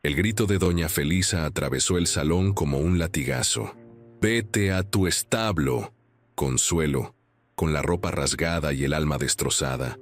El grito de doña Felisa atravesó el salón como un latigazo. «¡Vete a tu establo!». Consuelo, con la ropa rasgada y el alma destrozada,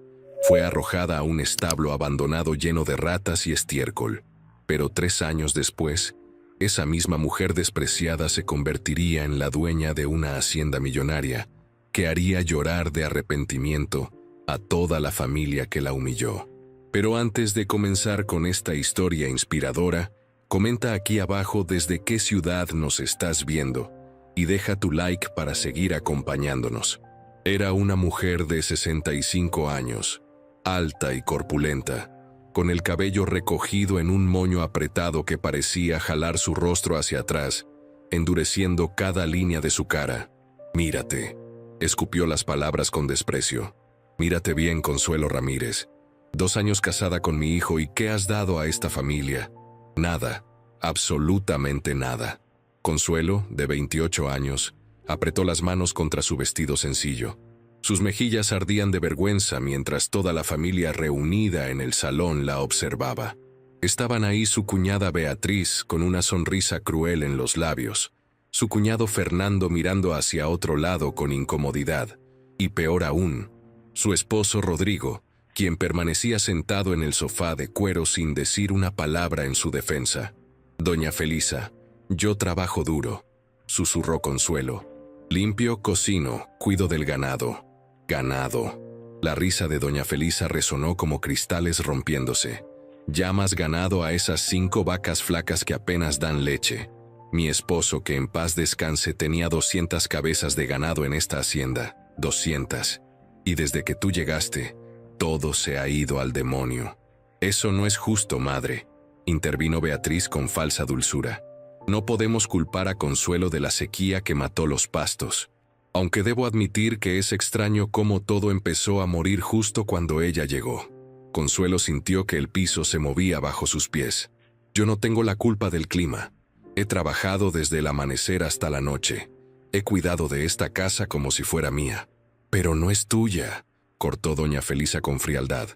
fue arrojada a un establo abandonado lleno de ratas y estiércol. Pero 3 años después, esa misma mujer despreciada se convertiría en la dueña de una hacienda millonaria que haría llorar de arrepentimiento a toda la familia que la humilló. Pero antes de comenzar con esta historia inspiradora, comenta aquí abajo desde qué ciudad nos estás viendo y deja tu like para seguir acompañándonos. Era una mujer de 65 años, alta y corpulenta, con el cabello recogido en un moño apretado que parecía jalar su rostro hacia atrás, endureciendo cada línea de su cara. «Mírate», escupió las palabras con desprecio. «Mírate bien, Consuelo Ramírez. 2 años casada con mi hijo, ¿y qué has dado a esta familia? Nada, absolutamente nada». Consuelo, de 28 años, apretó las manos contra su vestido sencillo. Sus mejillas ardían de vergüenza mientras toda la familia reunida en el salón la observaba. Estaban ahí su cuñada Beatriz con una sonrisa cruel en los labios, su cuñado Fernando mirando hacia otro lado con incomodidad, y peor aún, su esposo Rodrigo, quien permanecía sentado en el sofá de cuero sin decir una palabra en su defensa. «Doña Felisa, yo trabajo duro», susurró Consuelo. «Limpio, cocino, cuido del ganado». «Ganado». La risa de doña Felisa resonó como cristales rompiéndose. «¿Llamas ganado a esas 5 vacas flacas que apenas dan leche? Mi esposo, que en paz descanse, tenía 200 cabezas de ganado en esta hacienda. 200. Y desde que tú llegaste, todo se ha ido al demonio». «Eso no es justo, madre», intervino Beatriz con falsa dulzura. «No podemos culpar a Consuelo de la sequía que mató los pastos. Aunque debo admitir que es extraño cómo todo empezó a morir justo cuando ella llegó». Consuelo sintió que el piso se movía bajo sus pies. «Yo no tengo la culpa del clima. He trabajado desde el amanecer hasta la noche. He cuidado de esta casa como si fuera mía». «Pero no es tuya», cortó doña Felisa con frialdad.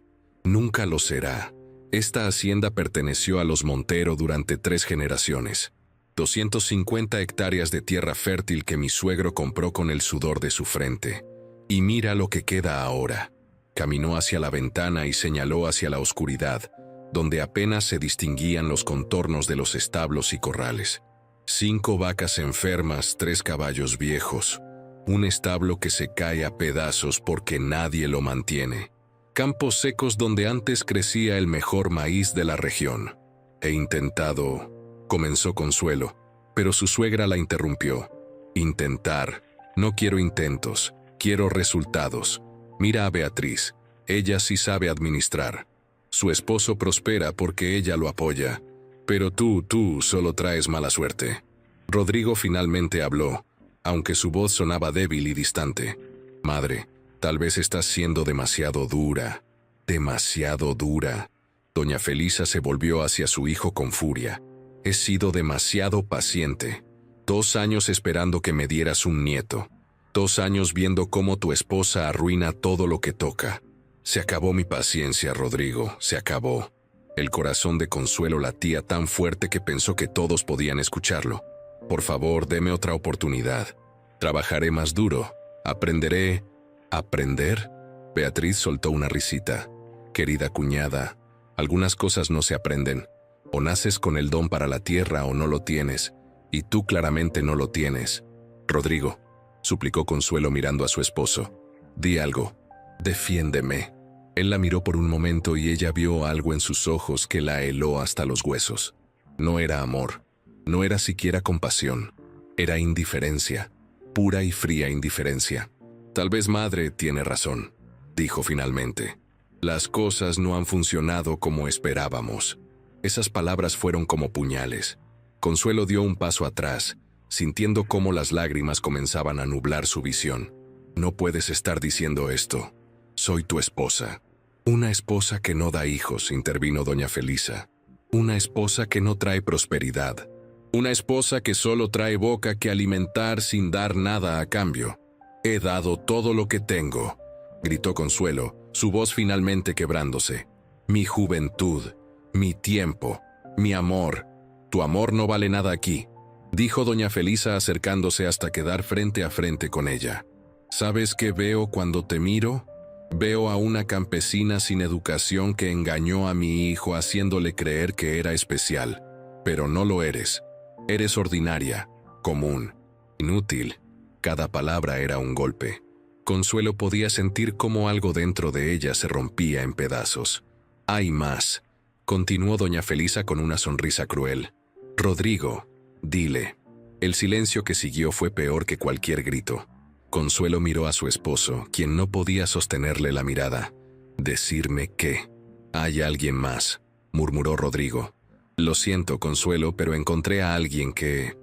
«Nunca lo será. Esta hacienda perteneció a los Montero durante 3 generaciones. 250 hectáreas de tierra fértil que mi suegro compró con el sudor de su frente. Y mira lo que queda ahora». Caminó hacia la ventana y señaló hacia la oscuridad, donde apenas se distinguían los contornos de los establos y corrales. 5 vacas enfermas, 3 caballos viejos, un establo que se cae a pedazos porque nadie lo mantiene. Campos secos donde antes crecía el mejor maíz de la región. «He intentado», comenzó Consuelo, pero su suegra la interrumpió. «Intentar. No quiero intentos, quiero resultados. Mira a Beatriz, ella sí sabe administrar. Su esposo prospera porque ella lo apoya. Pero tú solo traes mala suerte». Rodrigo finalmente habló, aunque su voz sonaba débil y distante. «Madre, tal vez estás siendo demasiado dura. Demasiado dura». Doña Felisa se volvió hacia su hijo con furia. «He sido demasiado paciente. 2 años esperando que me dieras un nieto. 2 años viendo cómo tu esposa arruina todo lo que toca. Se acabó mi paciencia, Rodrigo, se acabó». El corazón de Consuelo latía tan fuerte que pensó que todos podían escucharlo. «Por favor, deme otra oportunidad. Trabajaré más duro. Aprenderé». «¿Aprender?». Beatriz soltó una risita. «Querida cuñada, algunas cosas no se aprenden. O naces con el don para la tierra o no lo tienes, y tú claramente no lo tienes». «Rodrigo», suplicó Consuelo mirando a su esposo, «di algo. Defiéndeme». Él la miró por un momento y ella vio algo en sus ojos que la heló hasta los huesos. No era amor, no era siquiera compasión, era indiferencia, pura y fría indiferencia. «Tal vez madre tiene razón», dijo finalmente. «Las cosas no han funcionado como esperábamos». Esas palabras fueron como puñales. Consuelo dio un paso atrás, sintiendo cómo las lágrimas comenzaban a nublar su visión. «No puedes estar diciendo esto. Soy tu esposa». «Una esposa que no da hijos», intervino doña Felisa. «Una esposa que no trae prosperidad. Una esposa que solo trae boca que alimentar sin dar nada a cambio». «He dado todo lo que tengo», gritó Consuelo, su voz finalmente quebrándose. «Mi juventud, mi tiempo, Mi amor, tu amor no vale nada aquí, dijo doña Felisa acercándose hasta quedar frente a frente con ella. ¿Sabes qué veo cuando te miro? Veo a una campesina sin educación que engañó a mi hijo haciéndole creer que era especial. Pero no lo eres. Eres ordinaria, común, inútil. Cada palabra era un golpe. Consuelo podía sentir cómo algo dentro de ella se rompía en pedazos. «Hay más», continuó doña Felisa con una sonrisa cruel. «Rodrigo, dile». El silencio que siguió fue peor que cualquier grito. Consuelo miró a su esposo, quien no podía sostenerle la mirada. «Decirme qué». «Hay alguien más», murmuró Rodrigo. «Lo siento, Consuelo, pero encontré a alguien que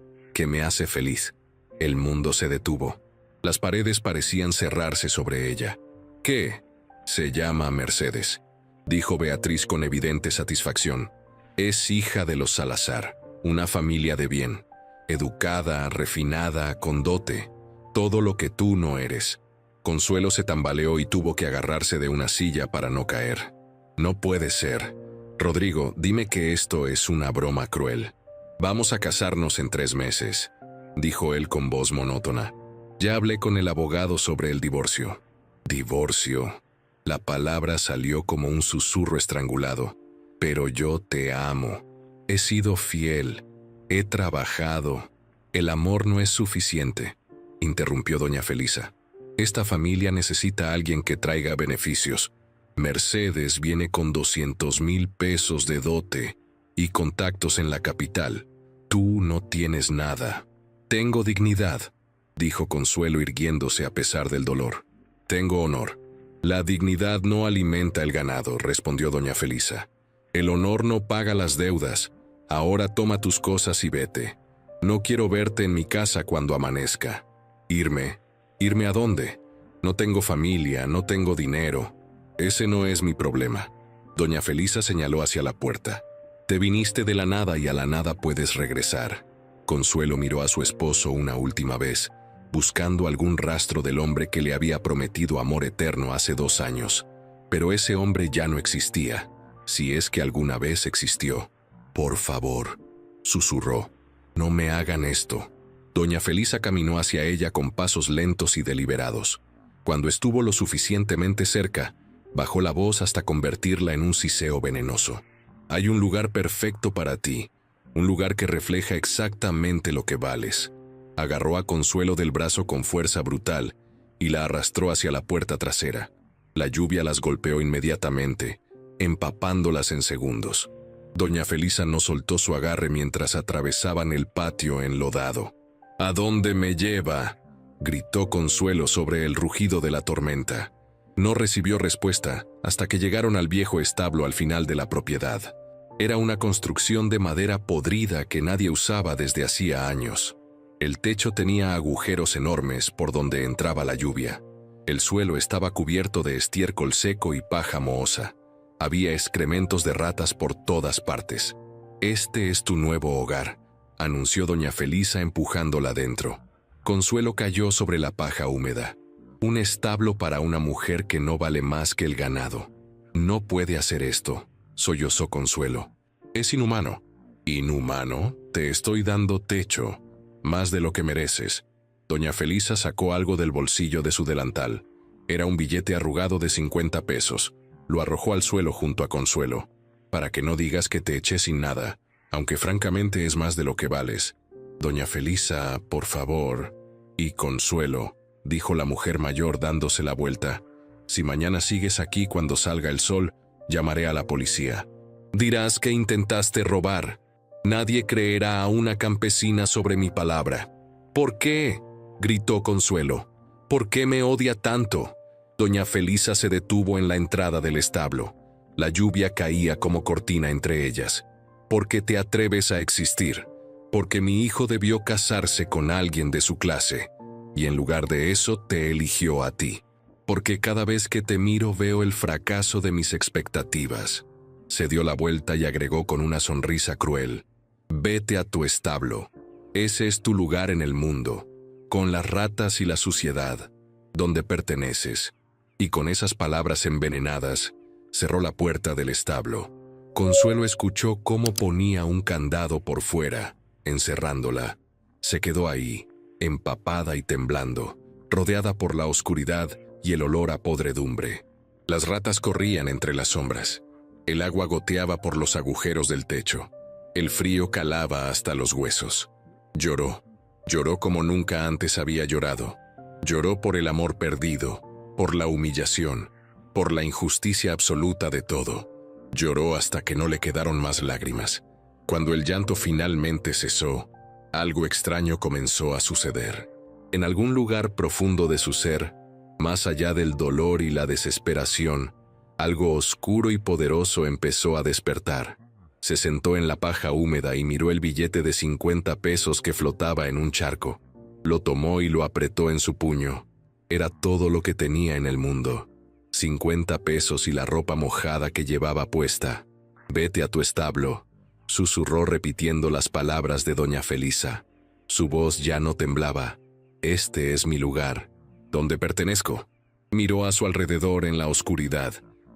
me hace feliz». El mundo se detuvo. Las paredes parecían cerrarse sobre ella. «¿Qué?» «Se llama Mercedes», dijo Beatriz con evidente satisfacción. «Es hija de los Salazar, una familia de bien, educada, refinada, con dote, todo lo que tú no eres». Consuelo se tambaleó y tuvo que agarrarse de una silla para no caer. «No puede ser. Rodrigo, dime que esto es una broma cruel. Vamos a casarnos en 3 meses», dijo él con voz monótona. «Ya hablé con el abogado sobre el divorcio». «¿Divorcio?» La palabra salió como un susurro estrangulado. «Pero yo te amo. He sido fiel. He trabajado. El amor no es suficiente», interrumpió doña Felisa. «Esta familia necesita a alguien que traiga beneficios. Mercedes viene con 200,000 pesos de dote y contactos en la capital. Tú no tienes nada». «Tengo dignidad», dijo Consuelo irguiéndose a pesar del dolor. «Tengo honor». «La dignidad no alimenta el ganado», respondió doña Felisa. «El honor no paga las deudas. Ahora toma tus cosas y vete. No quiero verte en mi casa cuando amanezca». «¿Irme? ¿Irme a dónde? No tengo familia, no tengo dinero. Ese no es mi problema». Doña Felisa señaló hacia la puerta. «Te viniste de la nada y a la nada puedes regresar». Consuelo miró a su esposo una última vez, buscando algún rastro del hombre que le había prometido amor eterno hace 2 años. Pero ese hombre ya no existía, si es que alguna vez existió. «Por favor», susurró, «no me hagan esto». Doña Felisa caminó hacia ella con pasos lentos y deliberados. Cuando estuvo lo suficientemente cerca, bajó la voz hasta convertirla en un siseo venenoso. «Hay un lugar perfecto para ti, un lugar que refleja exactamente lo que vales». Agarró a Consuelo del brazo con fuerza brutal y la arrastró hacia la puerta trasera. La lluvia las golpeó inmediatamente, empapándolas en segundos. Doña Felisa no soltó su agarre mientras atravesaban el patio enlodado. «¿A dónde me lleva?», gritó Consuelo sobre el rugido de la tormenta. No recibió respuesta hasta que llegaron al viejo establo al final de la propiedad. Era una construcción de madera podrida que nadie usaba desde hacía años. El techo tenía agujeros enormes por donde entraba la lluvia. El suelo estaba cubierto de estiércol seco y paja mohosa. Había excrementos de ratas por todas partes. «Este es tu nuevo hogar», anunció doña Felisa empujándola dentro. Consuelo cayó sobre la paja húmeda. «Un establo para una mujer que no vale más que el ganado. No puede hacer esto», sollozó Consuelo. «Es inhumano». «¿Inhumano? Te estoy dando techo. Más de lo que mereces». Doña Felisa sacó algo del bolsillo de su delantal. Era un billete arrugado de 50 pesos. Lo arrojó al suelo junto a Consuelo. «Para que no digas que te eché sin nada, aunque francamente es más de lo que vales». «Doña Felisa, por favor». «Y Consuelo», dijo la mujer mayor dándose la vuelta, «si mañana sigues aquí cuando salga el sol, llamaré a la policía. Dirás que intentaste robar. Nadie creerá a una campesina sobre mi palabra». «¿Por qué?», gritó Consuelo. «¿Por qué me odia tanto?». Doña Felisa se detuvo en la entrada del establo. La lluvia caía como cortina entre ellas. «¿Por qué te atreves a existir? Porque mi hijo debió casarse con alguien de su clase, y en lugar de eso te eligió a ti. Porque cada vez que te miro veo el fracaso de mis expectativas». Se dio la vuelta y agregó con una sonrisa cruel: «Vete a tu establo. Ese es tu lugar en el mundo, con las ratas y la suciedad, donde perteneces». Y con esas palabras envenenadas, cerró la puerta del establo. Consuelo escuchó cómo ponía un candado por fuera, encerrándola. Se quedó ahí, empapada y temblando, rodeada por la oscuridad y el olor a podredumbre. Las ratas corrían entre las sombras. El agua goteaba por los agujeros del techo. El frío calaba hasta los huesos. Lloró. Lloró como nunca antes había llorado. Lloró por el amor perdido, por la humillación, por la injusticia absoluta de todo. Lloró hasta que no le quedaron más lágrimas. Cuando el llanto finalmente cesó, algo extraño comenzó a suceder. En algún lugar profundo de su ser, más allá del dolor y la desesperación, algo oscuro y poderoso empezó a despertar. Se sentó en la paja húmeda y miró el billete de 50 pesos que flotaba en un charco. Lo tomó y lo apretó en su puño. Era todo lo que tenía en el mundo. 50 pesos y la ropa mojada que llevaba puesta. «Vete a tu establo», susurró repitiendo las palabras de doña Felisa. Su voz ya no temblaba. «Este es mi lugar, donde pertenezco». Miró a su alrededor en la oscuridad.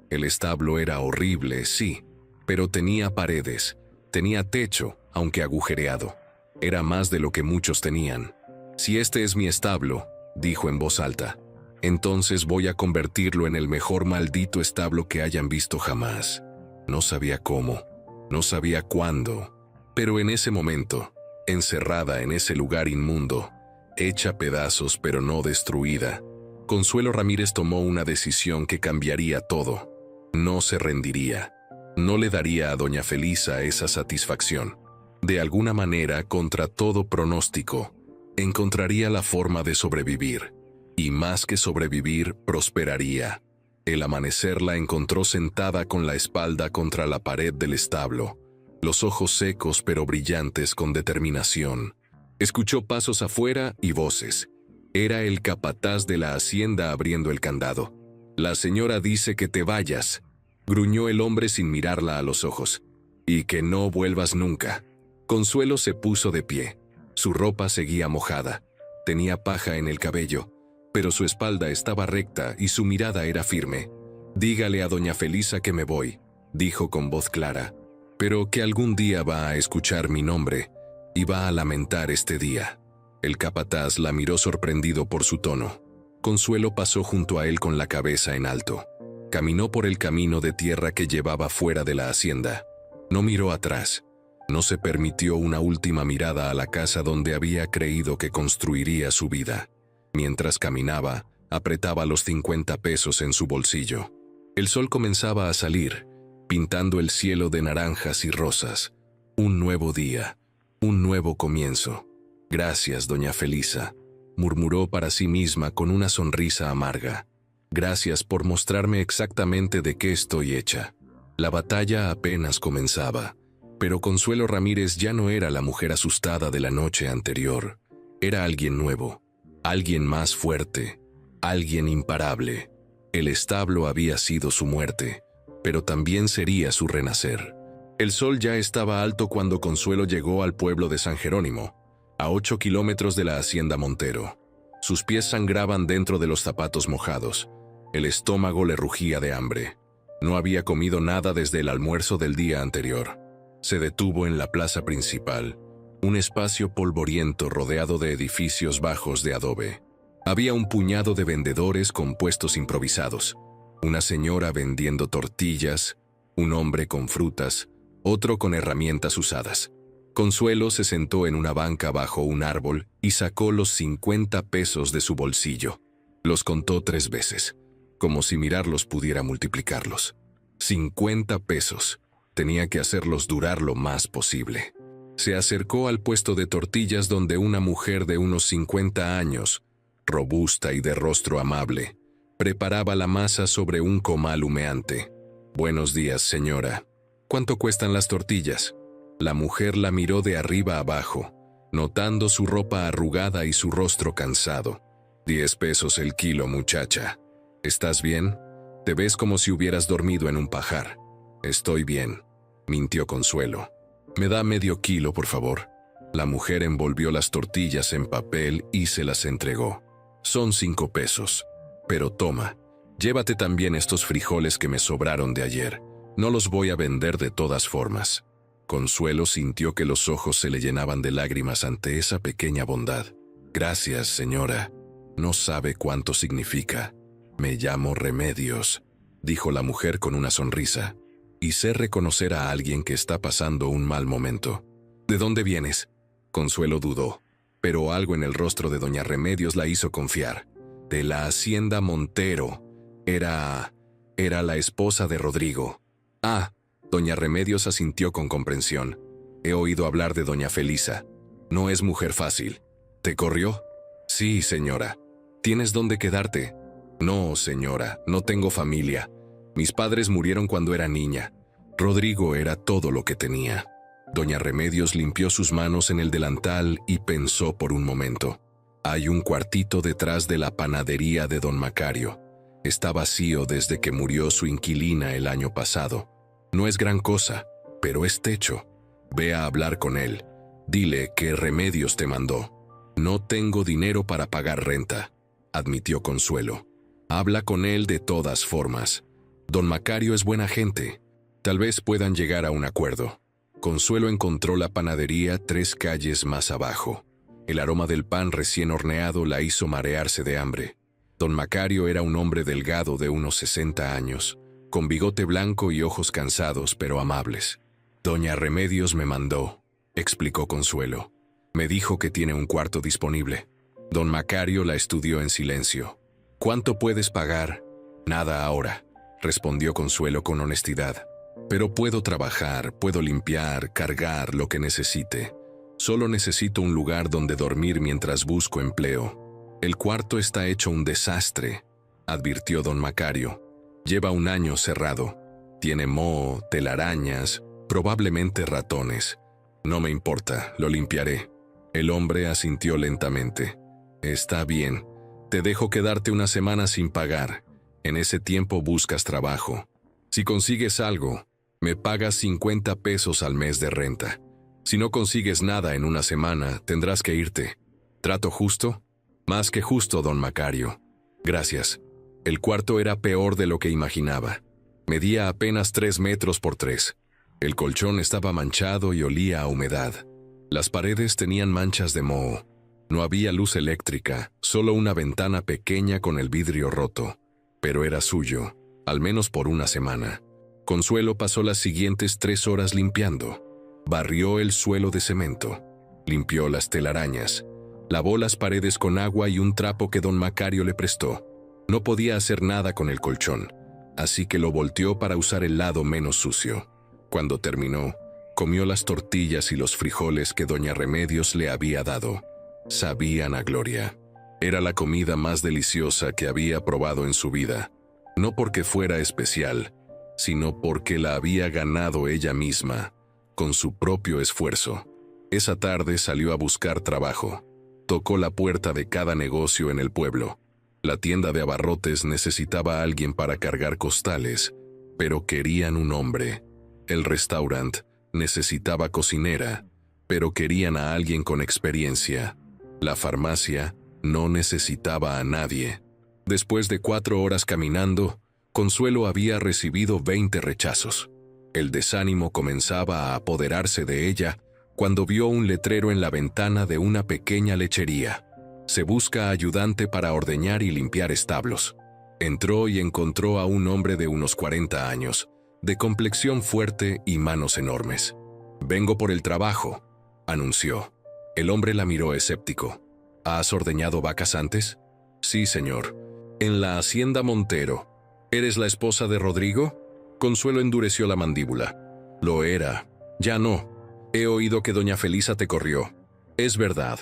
El establo era horrible, sí, pero tenía paredes, tenía techo, aunque agujereado. Era más de lo que muchos tenían. «Si este es mi establo», dijo en voz alta, «entonces voy a convertirlo en el mejor maldito establo que hayan visto jamás». No sabía cómo, no sabía cuándo, pero en ese momento, encerrada en ese lugar inmundo, hecha pedazos pero no destruida, Consuelo Ramírez tomó una decisión que cambiaría todo. No se rendiría. No le daría a doña Felisa esa satisfacción. De alguna manera, contra todo pronóstico, encontraría la forma de sobrevivir. Y más que sobrevivir, prosperaría. El amanecer la encontró sentada con la espalda contra la pared del establo, los ojos secos pero brillantes con determinación. Escuchó pasos afuera y voces. Era el capataz de la hacienda abriendo el candado. «La señora dice que te vayas», gruñó el hombre sin mirarla a los ojos. «Y que no vuelvas nunca». Consuelo se puso de pie. Su ropa seguía mojada. Tenía paja en el cabello, pero su espalda estaba recta y su mirada era firme. «Dígale a doña Felisa que me voy», dijo con voz clara, «pero que algún día va a escuchar mi nombre y va a lamentar este día». El capataz la miró sorprendido por su tono. Consuelo pasó junto a él con la cabeza en alto. Caminó por el camino de tierra que llevaba fuera de la hacienda. No miró atrás. No se permitió una última mirada a la casa donde había creído que construiría su vida. Mientras caminaba, apretaba los 50 pesos en su bolsillo. El sol comenzaba a salir, pintando el cielo de naranjas y rosas. Un nuevo día, un nuevo comienzo. «Gracias, doña Felisa», murmuró para sí misma con una sonrisa amarga. «Gracias por mostrarme exactamente de qué estoy hecha». La batalla apenas comenzaba, pero Consuelo Ramírez ya no era la mujer asustada de la noche anterior. Era alguien nuevo, alguien más fuerte, alguien imparable. El establo había sido su muerte, pero también sería su renacer. El sol ya estaba alto cuando Consuelo llegó al pueblo de San Jerónimo, a 8 kilómetros de la hacienda Montero. Sus pies sangraban dentro de los zapatos mojados. El estómago le rugía de hambre. No había comido nada desde el almuerzo del día anterior. Se detuvo en la plaza principal, un espacio polvoriento rodeado de edificios bajos de adobe. Había un puñado de vendedores con puestos improvisados. Una señora vendiendo tortillas, un hombre con frutas, otro con herramientas usadas. Consuelo se sentó en una banca bajo un árbol y sacó los 50 pesos de su bolsillo. Los contó 3 veces, como si mirarlos pudiera multiplicarlos. 50 pesos. Tenía que hacerlos durar lo más posible. Se acercó al puesto de tortillas donde una mujer de unos 50 años, robusta y de rostro amable, preparaba la masa sobre un comal humeante. «Buenos días, señora. ¿Cuánto cuestan las tortillas?». La mujer la miró de arriba abajo, notando su ropa arrugada y su rostro cansado. «10 pesos el kilo, muchacha. ¿Estás bien? Te ves como si hubieras dormido en un pajar». «Estoy bien», mintió Consuelo. «Me da medio kilo, por favor». La mujer envolvió las tortillas en papel y se las entregó. «Son 5 pesos. Pero toma, llévate también estos frijoles que me sobraron de ayer. No los voy a vender de todas formas. Consuelo sintió que los ojos se le llenaban de lágrimas ante esa pequeña bondad. Gracias, señora. No sabe cuánto significa. Me llamo Remedios, dijo la mujer con una sonrisa. Y sé reconocer a alguien que está pasando un mal momento. ¿De dónde vienes? Consuelo dudó, pero algo en el rostro de doña Remedios la hizo confiar. De la hacienda Montero. Era la esposa de Rodrigo. Ah, doña Remedios asintió con comprensión. He oído hablar de doña Felisa. No es mujer fácil. ¿Te corrió? Sí, señora. ¿Tienes dónde quedarte? No, señora, no tengo familia. Mis padres murieron cuando era niña. Rodrigo era todo lo que tenía. Doña Remedios limpió sus manos en el delantal y pensó por un momento. Hay un cuartito detrás de la panadería de don Macario. Está vacío desde que murió su inquilina el año pasado. No es gran cosa, pero es techo. Ve a hablar con él. Dile que Remedios te mandó. No tengo dinero para pagar renta, admitió Consuelo. Habla con él de todas formas. Don Macario es buena gente. Tal vez puedan llegar a un acuerdo. Consuelo encontró la panadería 3 calles más abajo. El aroma del pan recién horneado la hizo marearse de hambre. Don Macario era un hombre delgado de unos 60 años, con bigote blanco y ojos cansados pero amables. Doña Remedios me mandó, explicó Consuelo. Me dijo que tiene un cuarto disponible. Don Macario la estudió en silencio. ¿Cuánto puedes pagar? Nada ahora, respondió Consuelo con honestidad. Pero puedo trabajar, puedo limpiar, cargar lo que necesite. Solo necesito un lugar donde dormir mientras busco empleo. El cuarto está hecho un desastre, advirtió don Macario. Lleva un año cerrado. Tiene moho, telarañas, probablemente ratones. No me importa, lo limpiaré. El hombre asintió lentamente. Está bien. Te dejo quedarte una semana sin pagar. En ese tiempo buscas trabajo. Si consigues algo, me pagas 50 pesos al mes de renta. Si no consigues nada en una semana, tendrás que irte. ¿Trato justo? Más que justo, don Macario. Gracias. El cuarto era peor de lo que imaginaba. Medía apenas 3 metros por 3. El colchón estaba manchado y olía a humedad. Las paredes tenían manchas de moho. No había luz eléctrica, solo una ventana pequeña con el vidrio roto. Pero era suyo, al menos por una semana. Consuelo pasó las siguientes 3 horas limpiando. Barrió el suelo de cemento. Limpió las telarañas. Lavó las paredes con agua y un trapo que don Macario le prestó. No podía hacer nada con el colchón, así que lo volteó para usar el lado menos sucio. Cuando terminó, comió las tortillas y los frijoles que doña Remedios le había dado. Sabían a gloria. Era la comida más deliciosa que había probado en su vida, no porque fuera especial, sino porque la había ganado ella misma, con su propio esfuerzo. Esa tarde salió a buscar trabajo. Tocó la puerta de cada negocio en el pueblo. La tienda de abarrotes necesitaba a alguien para cargar costales, pero querían un hombre. El restaurante necesitaba cocinera, pero querían a alguien con experiencia. La farmacia no necesitaba a nadie. Después de 4 horas caminando, Consuelo había recibido 20 rechazos. El desánimo comenzaba a apoderarse de ella cuando vio un letrero en la ventana de una pequeña lechería. Se busca ayudante para ordeñar y limpiar establos. Entró y encontró a un hombre de unos 40 años, de complexión fuerte y manos enormes. «Vengo por el trabajo», anunció. El hombre la miró escéptico. «¿Has ordeñado vacas antes?» «Sí, señor. En la hacienda Montero». «¿Eres la esposa de Rodrigo?» Consuelo endureció la mandíbula. «Lo era. Ya no. He oído que doña Felisa te corrió». «Es verdad».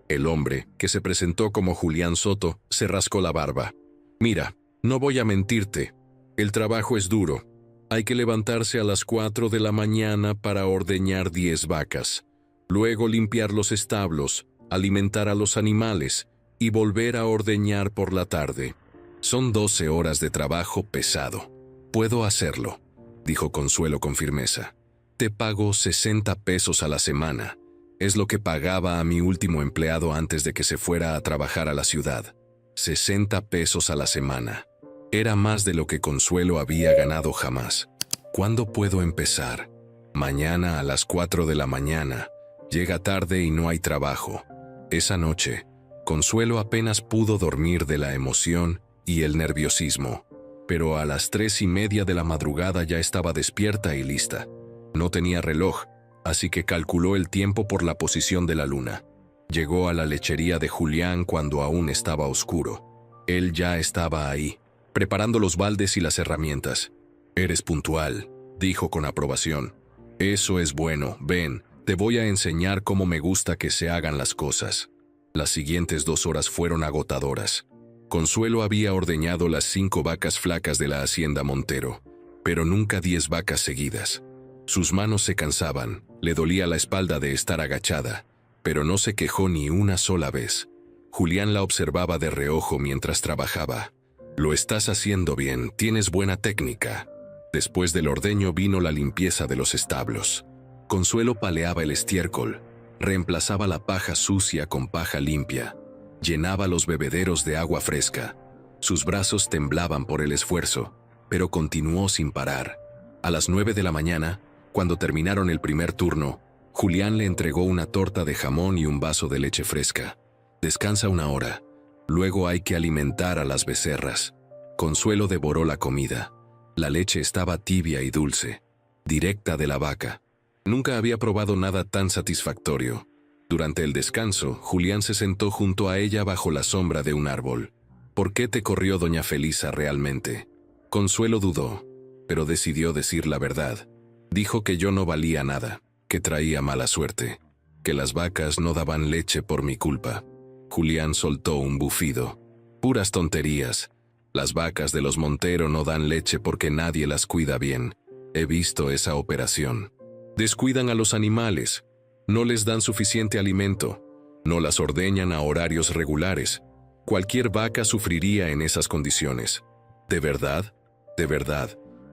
El hombre, que se presentó como Julián Soto, se rascó la barba. «Mira, no voy a mentirte. El trabajo es duro. Hay que levantarse a las 4 de la mañana para ordeñar 10 vacas. Luego limpiar los establos, alimentar a los animales y volver a ordeñar por la tarde. Son 12 horas de trabajo pesado. Puedo hacerlo», dijo Consuelo con firmeza. «Te pago 60 pesos a la semana. Es lo que pagaba a mi último empleado antes de que se fuera a trabajar a la ciudad. 60 pesos a la semana. Era más de lo que Consuelo había ganado jamás. ¿Cuándo puedo empezar? Mañana a las 4 de la mañana. Llega tarde y no hay trabajo. Esa noche, Consuelo apenas pudo dormir de la emoción y el nerviosismo, pero a las 3:30 de la madrugada ya estaba despierta y lista. No tenía reloj, así que calculó el tiempo por la posición de la luna. Llegó a la lechería de Julián cuando aún estaba oscuro. Él ya estaba ahí, preparando los baldes y las herramientas. «Eres puntual», dijo con aprobación. «Eso es bueno, ven, te voy a enseñar cómo me gusta que se hagan las cosas». Las siguientes 2 horas fueron agotadoras. Consuelo había ordeñado las 5 vacas flacas de la hacienda Montero, pero nunca 10 vacas seguidas. Sus manos se cansaban, le dolía la espalda de estar agachada, pero no se quejó ni una sola vez. Julián la observaba de reojo mientras trabajaba. «Lo estás haciendo bien, tienes buena técnica». Después del ordeño vino la limpieza de los establos. Consuelo paleaba el estiércol, reemplazaba la paja sucia con paja limpia, llenaba los bebederos de agua fresca. Sus brazos temblaban por el esfuerzo, pero continuó sin parar. A las 9 de la mañana, cuando terminaron el primer turno, Julián le entregó una torta de jamón y un vaso de leche fresca. «Descansa 1 hora, luego hay que alimentar a las becerras». Consuelo devoró la comida. La leche estaba tibia y dulce, directa de la vaca. Nunca había probado nada tan satisfactorio. Durante el descanso, Julián se sentó junto a ella bajo la sombra de un árbol. «¿Por qué te corrió doña Felisa realmente?» Consuelo dudó, pero decidió decir la verdad. Dijo que yo no valía nada, que traía mala suerte, que las vacas no daban leche por mi culpa. Julián soltó un bufido. «Puras tonterías. Las vacas de los Montero no dan leche porque nadie las cuida bien. He visto esa operación. Descuidan a los animales, no les dan suficiente alimento, no las ordeñan a horarios regulares. Cualquier vaca sufriría en esas condiciones. De verdad,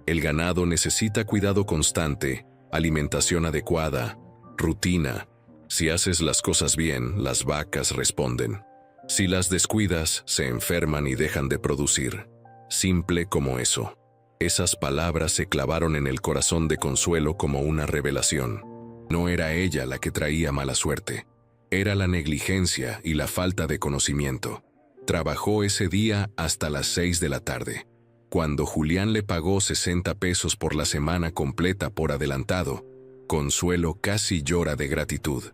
el ganado necesita cuidado constante, alimentación adecuada, rutina. Si haces las cosas bien, las vacas responden. Si las descuidas, se enferman y dejan de producir. Simple como eso». Esas palabras se clavaron en el corazón de Consuelo como una revelación. No era ella la que traía mala suerte. Era la negligencia y la falta de conocimiento. Trabajó ese día hasta las 6 de la tarde. Cuando Julián le pagó 60 pesos por la semana completa por adelantado, Consuelo casi llora de gratitud.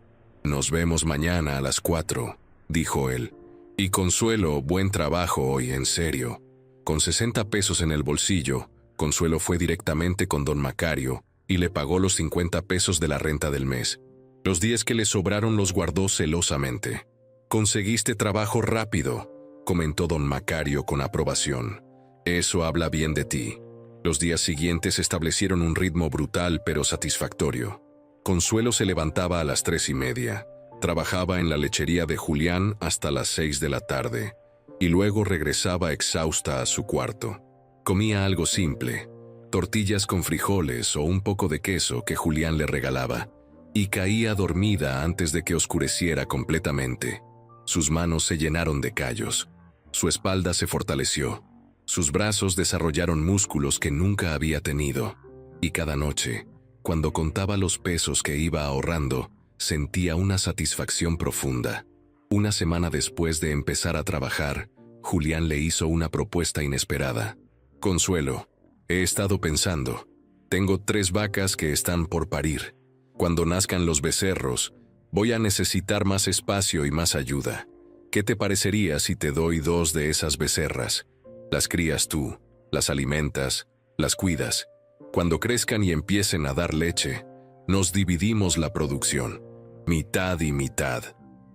«Nos vemos mañana a las 4», dijo él. Y Consuelo, buen trabajo hoy, en serio. Con 60 pesos en el bolsillo, Consuelo fue directamente con don Macario y le pagó los 50 pesos de la renta del mes. Los 10 que le sobraron los guardó celosamente. «Conseguiste trabajo rápido», comentó don Macario con aprobación. «Eso habla bien de ti». Los días siguientes establecieron un ritmo brutal pero satisfactorio. Consuelo se levantaba a las 3:30. Trabajaba en la lechería de Julián hasta las 6 de la tarde y luego regresaba exhausta a su cuarto. Comía algo simple, tortillas con frijoles o un poco de queso que Julián le regalaba, y caía dormida antes de que oscureciera completamente. Sus manos se llenaron de callos, su espalda se fortaleció, sus brazos desarrollaron músculos que nunca había tenido, y cada noche, cuando contaba los pesos que iba ahorrando, sentía una satisfacción profunda. Una semana después de empezar a trabajar, Julián le hizo una propuesta inesperada. «Consuelo, he estado pensando. Tengo 3 vacas que están por parir. Cuando nazcan los becerros, voy a necesitar más espacio y más ayuda. ¿Qué te parecería si te doy 2 de esas becerras? Las crías tú, las alimentas, las cuidas. Cuando crezcan y empiecen a dar leche, nos dividimos la producción. Mitad y mitad».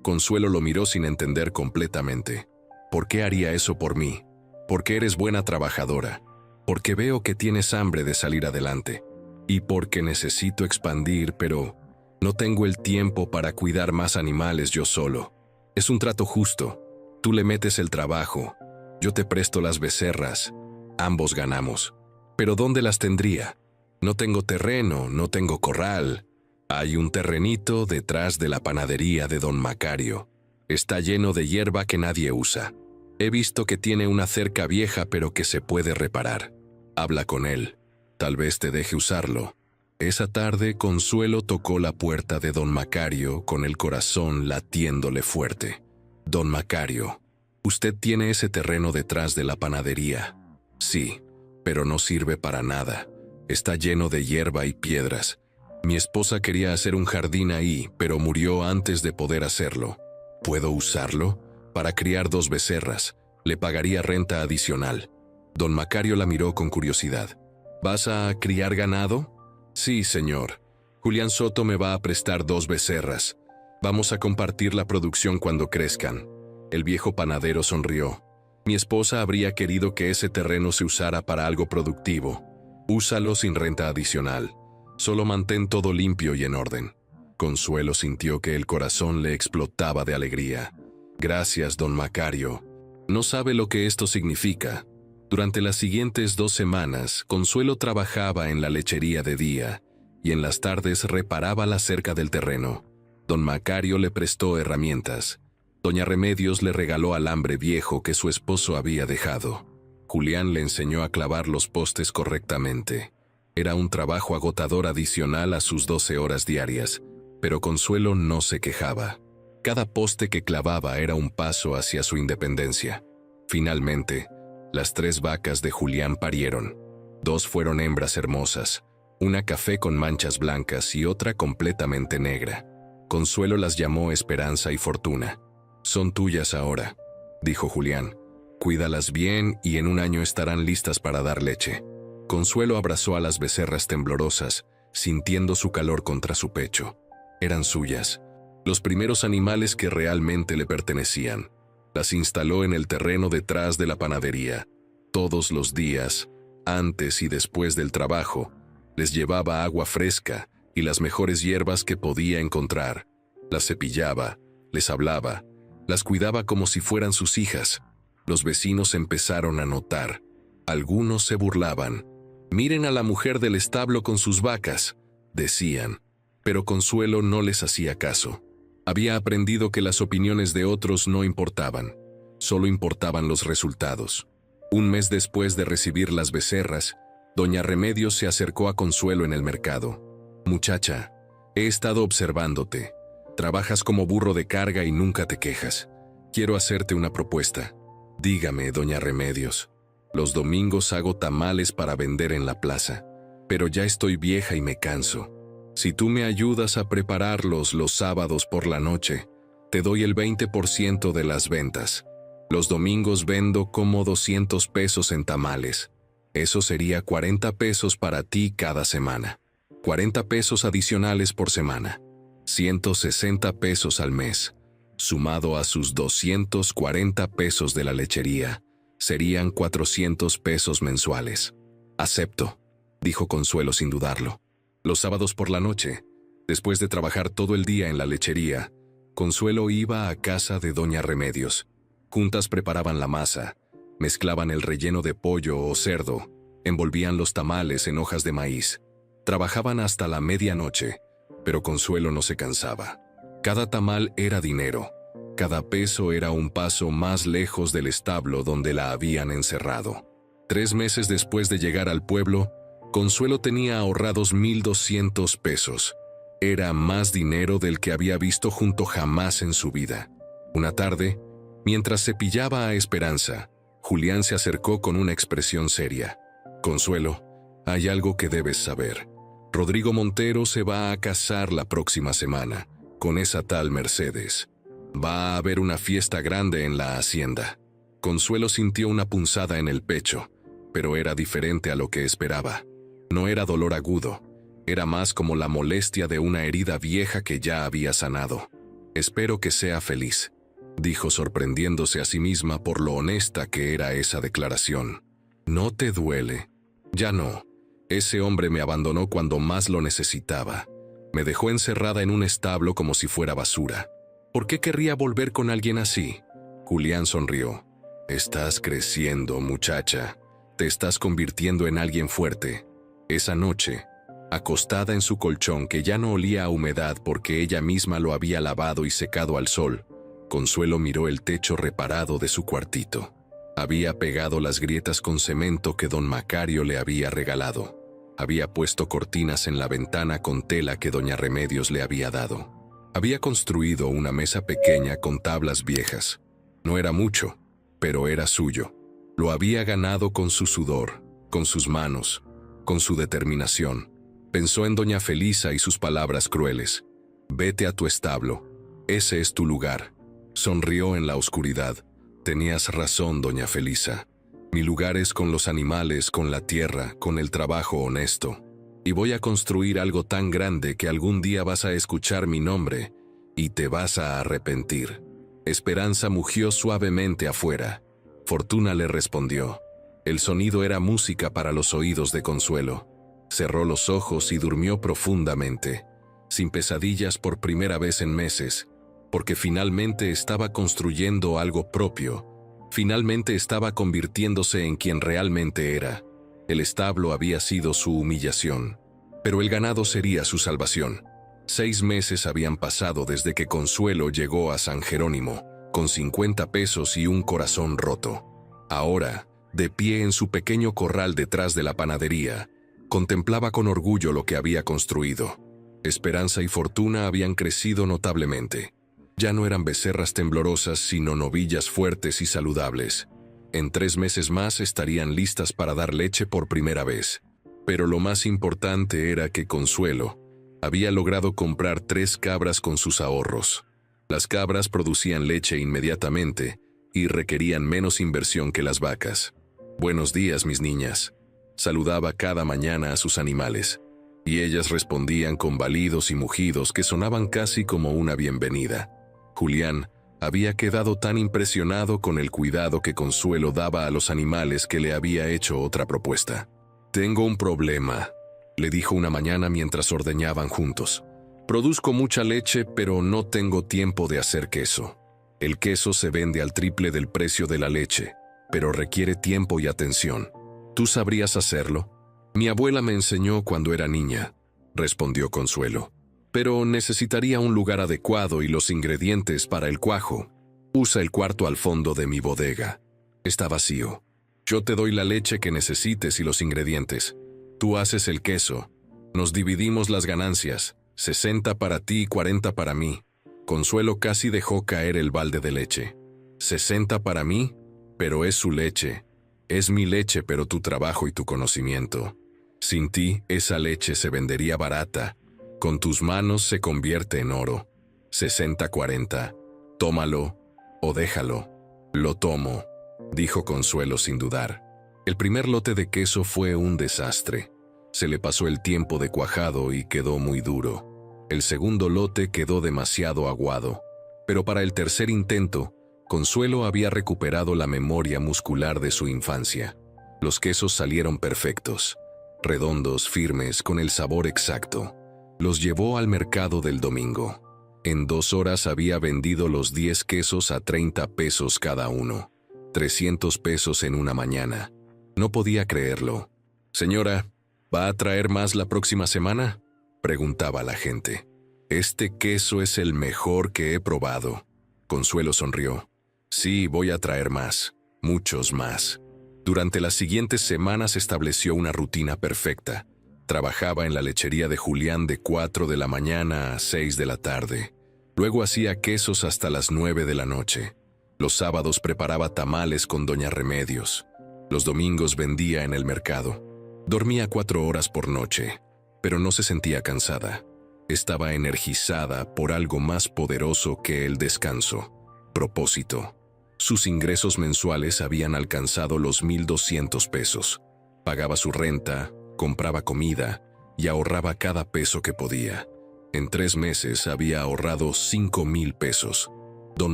Consuelo lo miró sin entender completamente. «¿Por qué haría eso por mí? Porque eres buena trabajadora, porque veo que tienes hambre de salir adelante, y porque necesito expandir, pero no tengo el tiempo para cuidar más animales yo solo. Es un trato justo. Tú le metes el trabajo, yo te presto las becerras, ambos ganamos. Pero ¿dónde las tendría? No tengo terreno, no tengo corral. Hay un terrenito detrás de la panadería de don Macario. Está lleno de hierba que nadie usa. He visto que tiene una cerca vieja pero que se puede reparar. Habla con él. Tal vez te deje usarlo. Esa tarde, Consuelo tocó la puerta de don Macario con el corazón latiéndole fuerte. Don Macario, usted tiene ese terreno detrás de la panadería. Sí, pero no sirve para nada. Está lleno de hierba y piedras. Mi esposa quería hacer un jardín ahí, pero murió antes de poder hacerlo. ¿Puedo usarlo? Para criar 2 becerras. Le pagaría renta adicional. Don Macario la miró con curiosidad. ¿Vas a criar ganado? Sí, señor. Julián Soto me va a prestar 2 becerras. Vamos a compartir la producción cuando crezcan. El viejo panadero sonrió. Mi esposa habría querido que ese terreno se usara para algo productivo. Úsalo sin renta adicional. Solo mantén todo limpio y en orden. Consuelo sintió que el corazón le explotaba de alegría. Gracias, don Macario. No sabe lo que esto significa. Durante las siguientes 2 semanas, Consuelo trabajaba en la lechería de día y en las tardes reparaba la cerca del terreno. Don Macario le prestó herramientas. Doña Remedios le regaló alambre viejo que su esposo había dejado. Julián le enseñó a clavar los postes correctamente. Era un trabajo agotador adicional a sus 12 horas diarias, pero Consuelo no se quejaba. Cada poste que clavaba era un paso hacia su independencia. Finalmente, las 3 vacas de Julián parieron. 2 fueron hembras hermosas, una café con manchas blancas y otra completamente negra. Consuelo las llamó Esperanza y Fortuna. Son tuyas ahora, dijo Julián. Cuídalas bien y en un año estarán listas para dar leche. Consuelo abrazó a las becerras temblorosas, sintiendo su calor contra su pecho. Eran suyas, los primeros animales que realmente le pertenecían. Las instaló en el terreno detrás de la panadería. Todos los días, antes y después del trabajo, les llevaba agua fresca y las mejores hierbas que podía encontrar. Las cepillaba, les hablaba, las cuidaba como si fueran sus hijas. Los vecinos empezaron a notar. Algunos se burlaban. «Miren a la mujer del establo con sus vacas», decían. Pero Consuelo no les hacía caso. Había aprendido que las opiniones de otros no importaban. Solo importaban los resultados. Un mes después de recibir las becerras, doña Remedios se acercó a Consuelo en el mercado. «Muchacha, he estado observándote. Trabajas como burro de carga y nunca te quejas. Quiero hacerte una propuesta». «Dígame, doña Remedios». «Los domingos hago tamales para vender en la plaza, pero ya estoy vieja y me canso. Si tú me ayudas a prepararlos los sábados por la noche, te doy el 20% de las ventas. Los domingos vendo como 200 pesos en tamales. Eso sería 40 pesos para ti cada semana. 40 pesos adicionales por semana. 160 pesos al mes. Sumado a sus 240 pesos de la lechería, serían 400 pesos mensuales». «Acepto», dijo Consuelo sin dudarlo. Los sábados por la noche, después de trabajar todo el día en la lechería, Consuelo iba a casa de doña Remedios. Juntas preparaban la masa, mezclaban el relleno de pollo o cerdo, envolvían los tamales en hojas de maíz. Trabajaban hasta la medianoche, pero Consuelo no se cansaba. Cada tamal era dinero. Cada peso era un paso más lejos del establo donde la habían encerrado. 3 meses después de llegar al pueblo, Consuelo tenía ahorrados 1,200 pesos. Era más dinero del que había visto junto jamás en su vida. Una tarde, mientras cepillaba a Esperanza, Julián se acercó con una expresión seria. «Consuelo, hay algo que debes saber. Rodrigo Montero se va a casar la próxima semana con esa tal Mercedes. Va a haber una fiesta grande en la hacienda». Consuelo sintió una punzada en el pecho, pero era diferente a lo que esperaba. No era dolor agudo, era más como la molestia de una herida vieja que ya había sanado. «Espero que sea feliz», dijo sorprendiéndose a sí misma por lo honesta que era esa declaración. «¿No te duele?» «Ya no. Ese hombre me abandonó cuando más lo necesitaba. Me dejó encerrada en un establo como si fuera basura. ¿Por qué querría volver con alguien así?» Julián sonrió. «Estás creciendo, muchacha. Te estás convirtiendo en alguien fuerte». Esa noche, acostada en su colchón que ya no olía a humedad porque ella misma lo había lavado y secado al sol, Consuelo miró el techo reparado de su cuartito. Había pegado las grietas con cemento que don Macario le había regalado. Había puesto cortinas en la ventana con tela que doña Remedios le había dado. Había construido una mesa pequeña con tablas viejas. No era mucho, pero era suyo. Lo había ganado con su sudor, con sus manos, con su determinación. Pensó en doña Felisa y sus palabras crueles. «Vete a tu establo. Ese es tu lugar». Sonrió en la oscuridad. «Tenías razón, doña Felisa. Mi lugar es con los animales, con la tierra, con el trabajo honesto. Y voy a construir algo tan grande que algún día vas a escuchar mi nombre y te vas a arrepentir». Esperanza mugió suavemente afuera. Fortuna le respondió. El sonido era música para los oídos de Consuelo. Cerró los ojos y durmió profundamente, sin pesadillas por primera vez en meses, porque finalmente estaba construyendo algo propio. Finalmente estaba convirtiéndose en quien realmente era. El establo había sido su humillación, pero el ganado sería su salvación. 6 meses habían pasado desde que Consuelo llegó a San Jerónimo, con 50 pesos y un corazón roto. Ahora, de pie en su pequeño corral detrás de la panadería, contemplaba con orgullo lo que había construido. Esperanza y Fortuna habían crecido notablemente. Ya no eran becerras temblorosas, sino novillas fuertes y saludables. En 3 meses más estarían listas para dar leche por primera vez. Pero lo más importante era que Consuelo había logrado comprar 3 cabras con sus ahorros. Las cabras producían leche inmediatamente y requerían menos inversión que las vacas. «Buenos días, mis niñas», saludaba cada mañana a sus animales, y ellas respondían con balidos y mugidos que sonaban casi como una bienvenida. Julián había quedado tan impresionado con el cuidado que Consuelo daba a los animales que le había hecho otra propuesta. «Tengo un problema», le dijo una mañana mientras ordeñaban juntos. «Produzco mucha leche, pero no tengo tiempo de hacer queso. El queso se vende al triple del precio de la leche, pero requiere tiempo y atención. ¿Tú sabrías hacerlo?» «Mi abuela me enseñó cuando era niña», respondió Consuelo. «Pero necesitaría un lugar adecuado y los ingredientes para el cuajo. Usa el cuarto al fondo de mi bodega. Está vacío. Yo te doy la leche que necesites y los ingredientes. Tú haces el queso. Nos dividimos las ganancias, 60 para ti y 40 para mí». Consuelo casi dejó caer el balde de leche. «¿60 para mí? Pero es su leche. Es mi leche, pero tu trabajo y tu conocimiento. Sin ti, esa leche se vendería barata. Con tus manos se convierte en oro. 60-40. Tómalo o déjalo». «Lo tomo», dijo Consuelo sin dudar. El primer lote de queso fue un desastre. Se le pasó el tiempo de cuajado y quedó muy duro. El segundo lote quedó demasiado aguado. Pero para el tercer intento, Consuelo había recuperado la memoria muscular de su infancia. Los quesos salieron perfectos, redondos, firmes, con el sabor exacto. Los llevó al mercado del domingo. En 2 horas había vendido los 10 quesos a 30 pesos cada uno. 300 pesos en una mañana. No podía creerlo. «Señora, ¿va a traer más la próxima semana?», preguntaba la gente. «Este queso es el mejor que he probado». Consuelo sonrió. «Sí, voy a traer más, muchos más». Durante las siguientes semanas estableció una rutina perfecta. Trabajaba en la lechería de Julián de 4 de la mañana a 6 de la tarde. Luego hacía quesos hasta las 9 de la noche. Los sábados preparaba tamales con doña Remedios. Los domingos vendía en el mercado. Dormía 4 horas por noche, pero no se sentía cansada. Estaba energizada por algo más poderoso que el descanso: propósito. Sus ingresos mensuales habían alcanzado los 1,200 pesos. Pagaba su renta, compraba comida y ahorraba cada peso que podía. En 3 meses había ahorrado 5,000 pesos. Don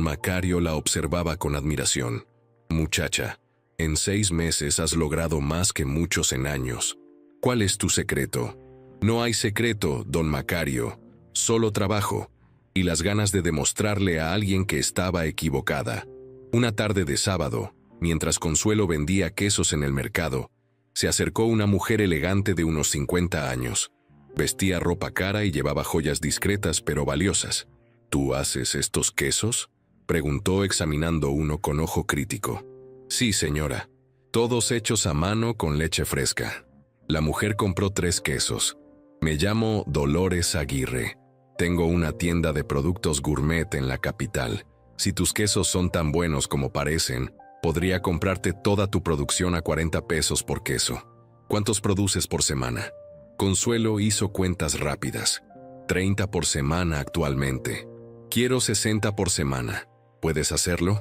Macario la observaba con admiración. «Muchacha, en 6 meses has logrado más que muchos en años. ¿Cuál es tu secreto?». «No hay secreto, don Macario, solo trabajo y las ganas de demostrarle a alguien que estaba equivocada». Una tarde de sábado, mientras Consuelo vendía quesos en el mercado, se acercó una mujer elegante de unos 50 años. Vestía ropa cara y llevaba joyas discretas pero valiosas. «¿Tú haces estos quesos?», preguntó examinando uno con ojo crítico. «Sí, señora. Todos hechos a mano con leche fresca». La mujer compró 3 quesos. Me llamo Dolores Aguirre. Tengo una tienda de productos gourmet en la capital. Si tus quesos son tan buenos como parecen, podría comprarte toda tu producción a 40 pesos por queso. ¿Cuántos produces por semana? Consuelo hizo cuentas rápidas. 30 por semana actualmente. Quiero 60 por semana. ¿Puedes hacerlo?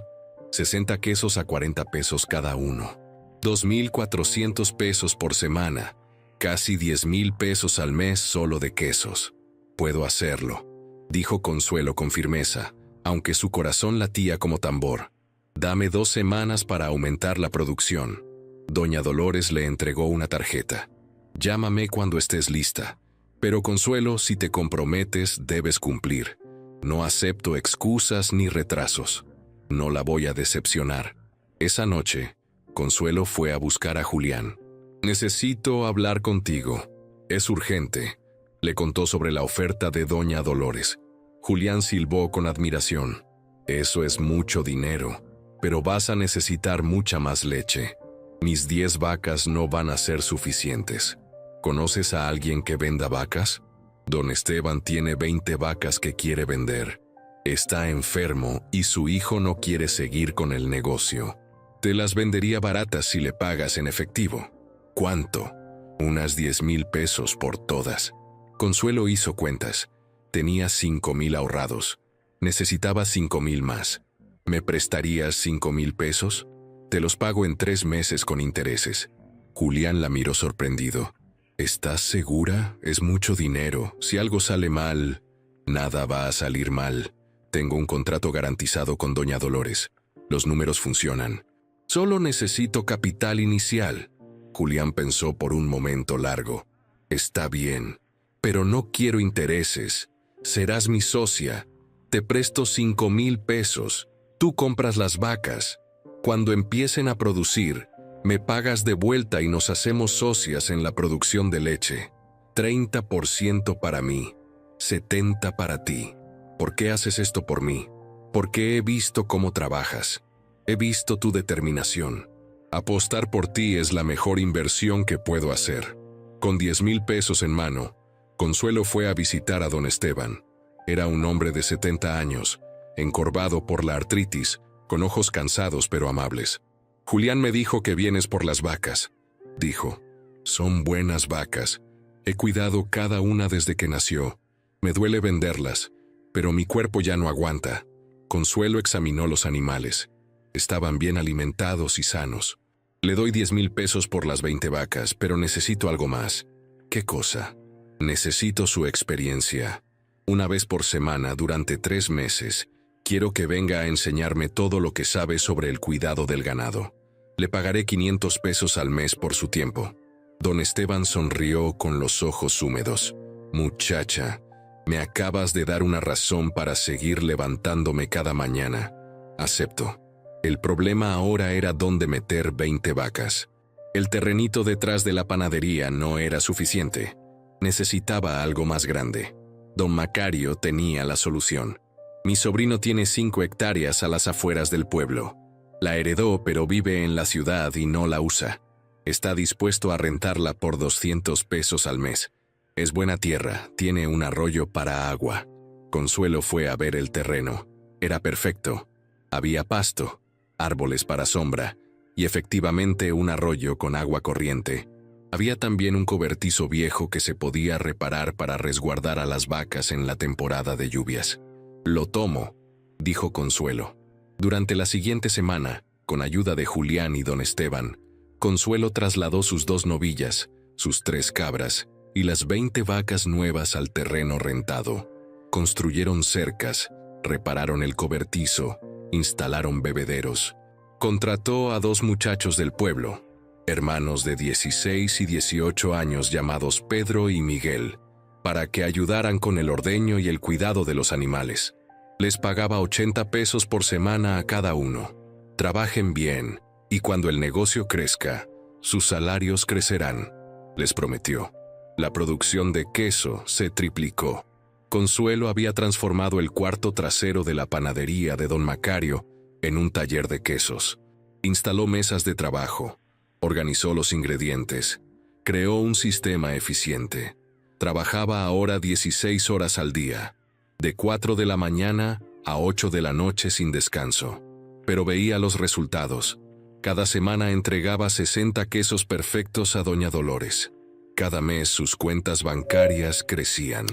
60 quesos a 40 pesos cada uno. 2,400 pesos por semana. Casi 10,000 pesos al mes solo de quesos. Puedo hacerlo, dijo Consuelo con firmeza, aunque su corazón latía como tambor. Dame 2 semanas para aumentar la producción. Doña Dolores le entregó una tarjeta. Llámame cuando estés lista. Pero Consuelo, si te comprometes, debes cumplir. No acepto excusas ni retrasos. No la voy a decepcionar. Esa noche, Consuelo fue a buscar a Julián. Necesito hablar contigo. Es urgente. Le contó sobre la oferta de Doña Dolores. Julián silbó con admiración. Eso es mucho dinero, pero vas a necesitar mucha más leche. Mis 10 vacas no van a ser suficientes. ¿Conoces a alguien que venda vacas? Don Esteban tiene 20 vacas que quiere vender. Está enfermo y su hijo no quiere seguir con el negocio. Te las vendería baratas si le pagas en efectivo. ¿Cuánto? Unas 10,000 pesos por todas. Consuelo hizo cuentas. Tenía 5,000 ahorrados. Necesitaba 5,000 más. ¿Me prestarías 5,000 pesos? Te los pago en 3 meses con intereses. Julián la miró sorprendido. ¿Estás segura? Es mucho dinero. Si algo sale mal, nada va a salir mal. Tengo un contrato garantizado con Doña Dolores. Los números funcionan. Solo necesito capital inicial. Julián pensó por un momento largo. Está bien, pero no quiero intereses. Serás mi socia. Te presto 5,000 pesos. Tú compras las vacas. Cuando empiecen a producir, me pagas de vuelta y nos hacemos socias en la producción de leche. 30% para mí, 70% para ti. ¿Por qué haces esto por mí? Porque he visto cómo trabajas. He visto tu determinación. Apostar por ti es la mejor inversión que puedo hacer. Con 10,000 pesos en mano, Consuelo fue a visitar a don Esteban. Era un hombre de 70 años, encorvado por la artritis, con ojos cansados pero amables. Julián me dijo que vienes por las vacas, dijo. Son buenas vacas. He cuidado cada una desde que nació. Me duele venderlas, pero mi cuerpo ya no aguanta. Consuelo examinó los animales. Estaban bien alimentados y sanos. Le doy 10,000 pesos por las 20 vacas, pero necesito algo más. ¿Qué cosa? Necesito su experiencia. Una vez por semana, durante 3 meses, quiero que venga a enseñarme todo lo que sabe sobre el cuidado del ganado. Le pagaré 500 pesos al mes por su tiempo. Don Esteban sonrió con los ojos húmedos. Muchacha, me acabas de dar una razón para seguir levantándome cada mañana. Acepto. El problema ahora era dónde meter 20 vacas. El terrenito detrás de la panadería no era suficiente. Necesitaba algo más grande. Don Macario tenía la solución. Mi sobrino tiene 5 hectáreas a las afueras del pueblo. La heredó, pero vive en la ciudad y no la usa. Está dispuesto a rentarla por 200 pesos al mes. Es buena tierra, tiene un arroyo para agua. Consuelo fue a ver el terreno. Era perfecto. Había pasto, árboles para sombra, y efectivamente un arroyo con agua corriente. Había también un cobertizo viejo que se podía reparar para resguardar a las vacas en la temporada de lluvias. Lo tomo, dijo Consuelo. Durante la siguiente semana, con ayuda de Julián y don Esteban, Consuelo trasladó sus 2 novillas, sus 3 cabras y las 20 vacas nuevas al terreno rentado. Construyeron cercas, repararon el cobertizo, instalaron bebederos. Contrató a 2 muchachos del pueblo, hermanos de 16 y 18 años llamados Pedro y Miguel, para que ayudaran con el ordeño y el cuidado de los animales. Les pagaba 80 pesos por semana a cada uno. Trabajen bien, y cuando el negocio crezca, sus salarios crecerán, les prometió. La producción de queso se triplicó. Consuelo había transformado el cuarto trasero de la panadería de don Macario en un taller de quesos. Instaló mesas de trabajo, organizó los ingredientes, Creó un sistema eficiente. Trabajaba ahora 16 horas al día, de 4 de la mañana a 8 de la noche sin descanso. Pero veía los resultados. Cada semana entregaba 60 quesos perfectos a doña Dolores. Cada mes sus cuentas bancarias crecían.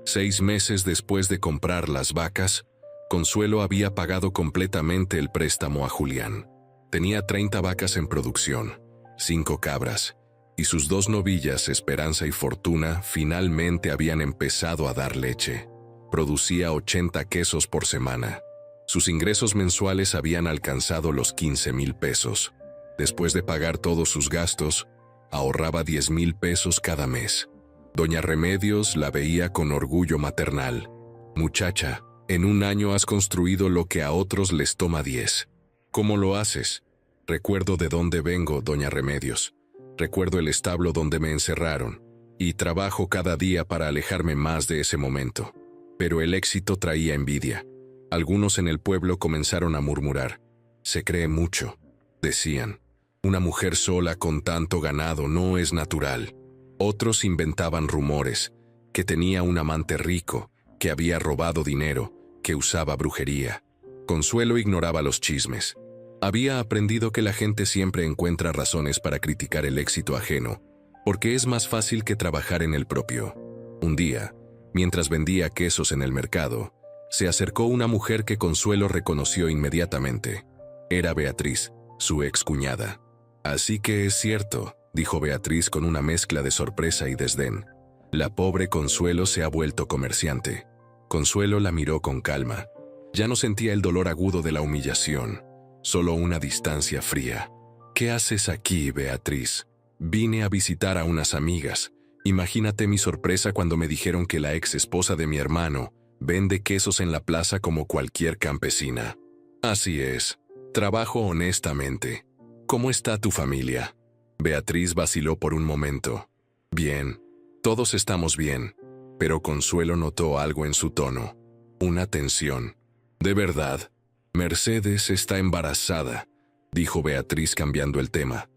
6 meses después de comprar las vacas, Consuelo había pagado completamente el préstamo a Julián. Tenía 30 vacas en producción, 5 cabras, y sus 2 novillas, Esperanza y Fortuna, finalmente habían empezado a dar leche. Producía 80 quesos por semana. Sus ingresos mensuales habían alcanzado los 15,000 pesos. Después de pagar todos sus gastos, ahorraba 10,000 pesos cada mes. Doña Remedios la veía con orgullo maternal. Muchacha, en un año has construido lo que a otros les toma 10. ¿Cómo lo haces? Recuerdo de dónde vengo, doña Remedios. Recuerdo el establo donde me encerraron, y trabajo cada día para alejarme más de ese momento. Pero el éxito traía envidia. Algunos en el pueblo comenzaron a murmurar. Se cree mucho, decían. Una mujer sola con tanto ganado no es natural. Otros inventaban rumores, que tenía un amante rico, que había robado dinero, que usaba brujería. Consuelo ignoraba los chismes. Había aprendido que la gente siempre encuentra razones para criticar el éxito ajeno, porque es más fácil que trabajar en el propio. Un día, mientras vendía quesos en el mercado, se acercó una mujer que Consuelo reconoció inmediatamente. Era Beatriz, su excuñada. Así que es cierto, dijo Beatriz con una mezcla de sorpresa y desdén. La pobre Consuelo se ha vuelto comerciante. Consuelo la miró con calma. Ya no sentía el dolor agudo de la humillación, solo una distancia fría. ¿Qué haces aquí, Beatriz? Vine a visitar a unas amigas. Imagínate mi sorpresa cuando me dijeron que la ex esposa de mi hermano vende quesos en la plaza como cualquier campesina. Así es. Trabajo honestamente. ¿Cómo está tu familia? Beatriz vaciló por un momento. Bien. Todos estamos bien. Pero Consuelo notó algo en su tono. Una tensión. De verdad. Mercedes está embarazada, dijo Beatriz cambiando el tema.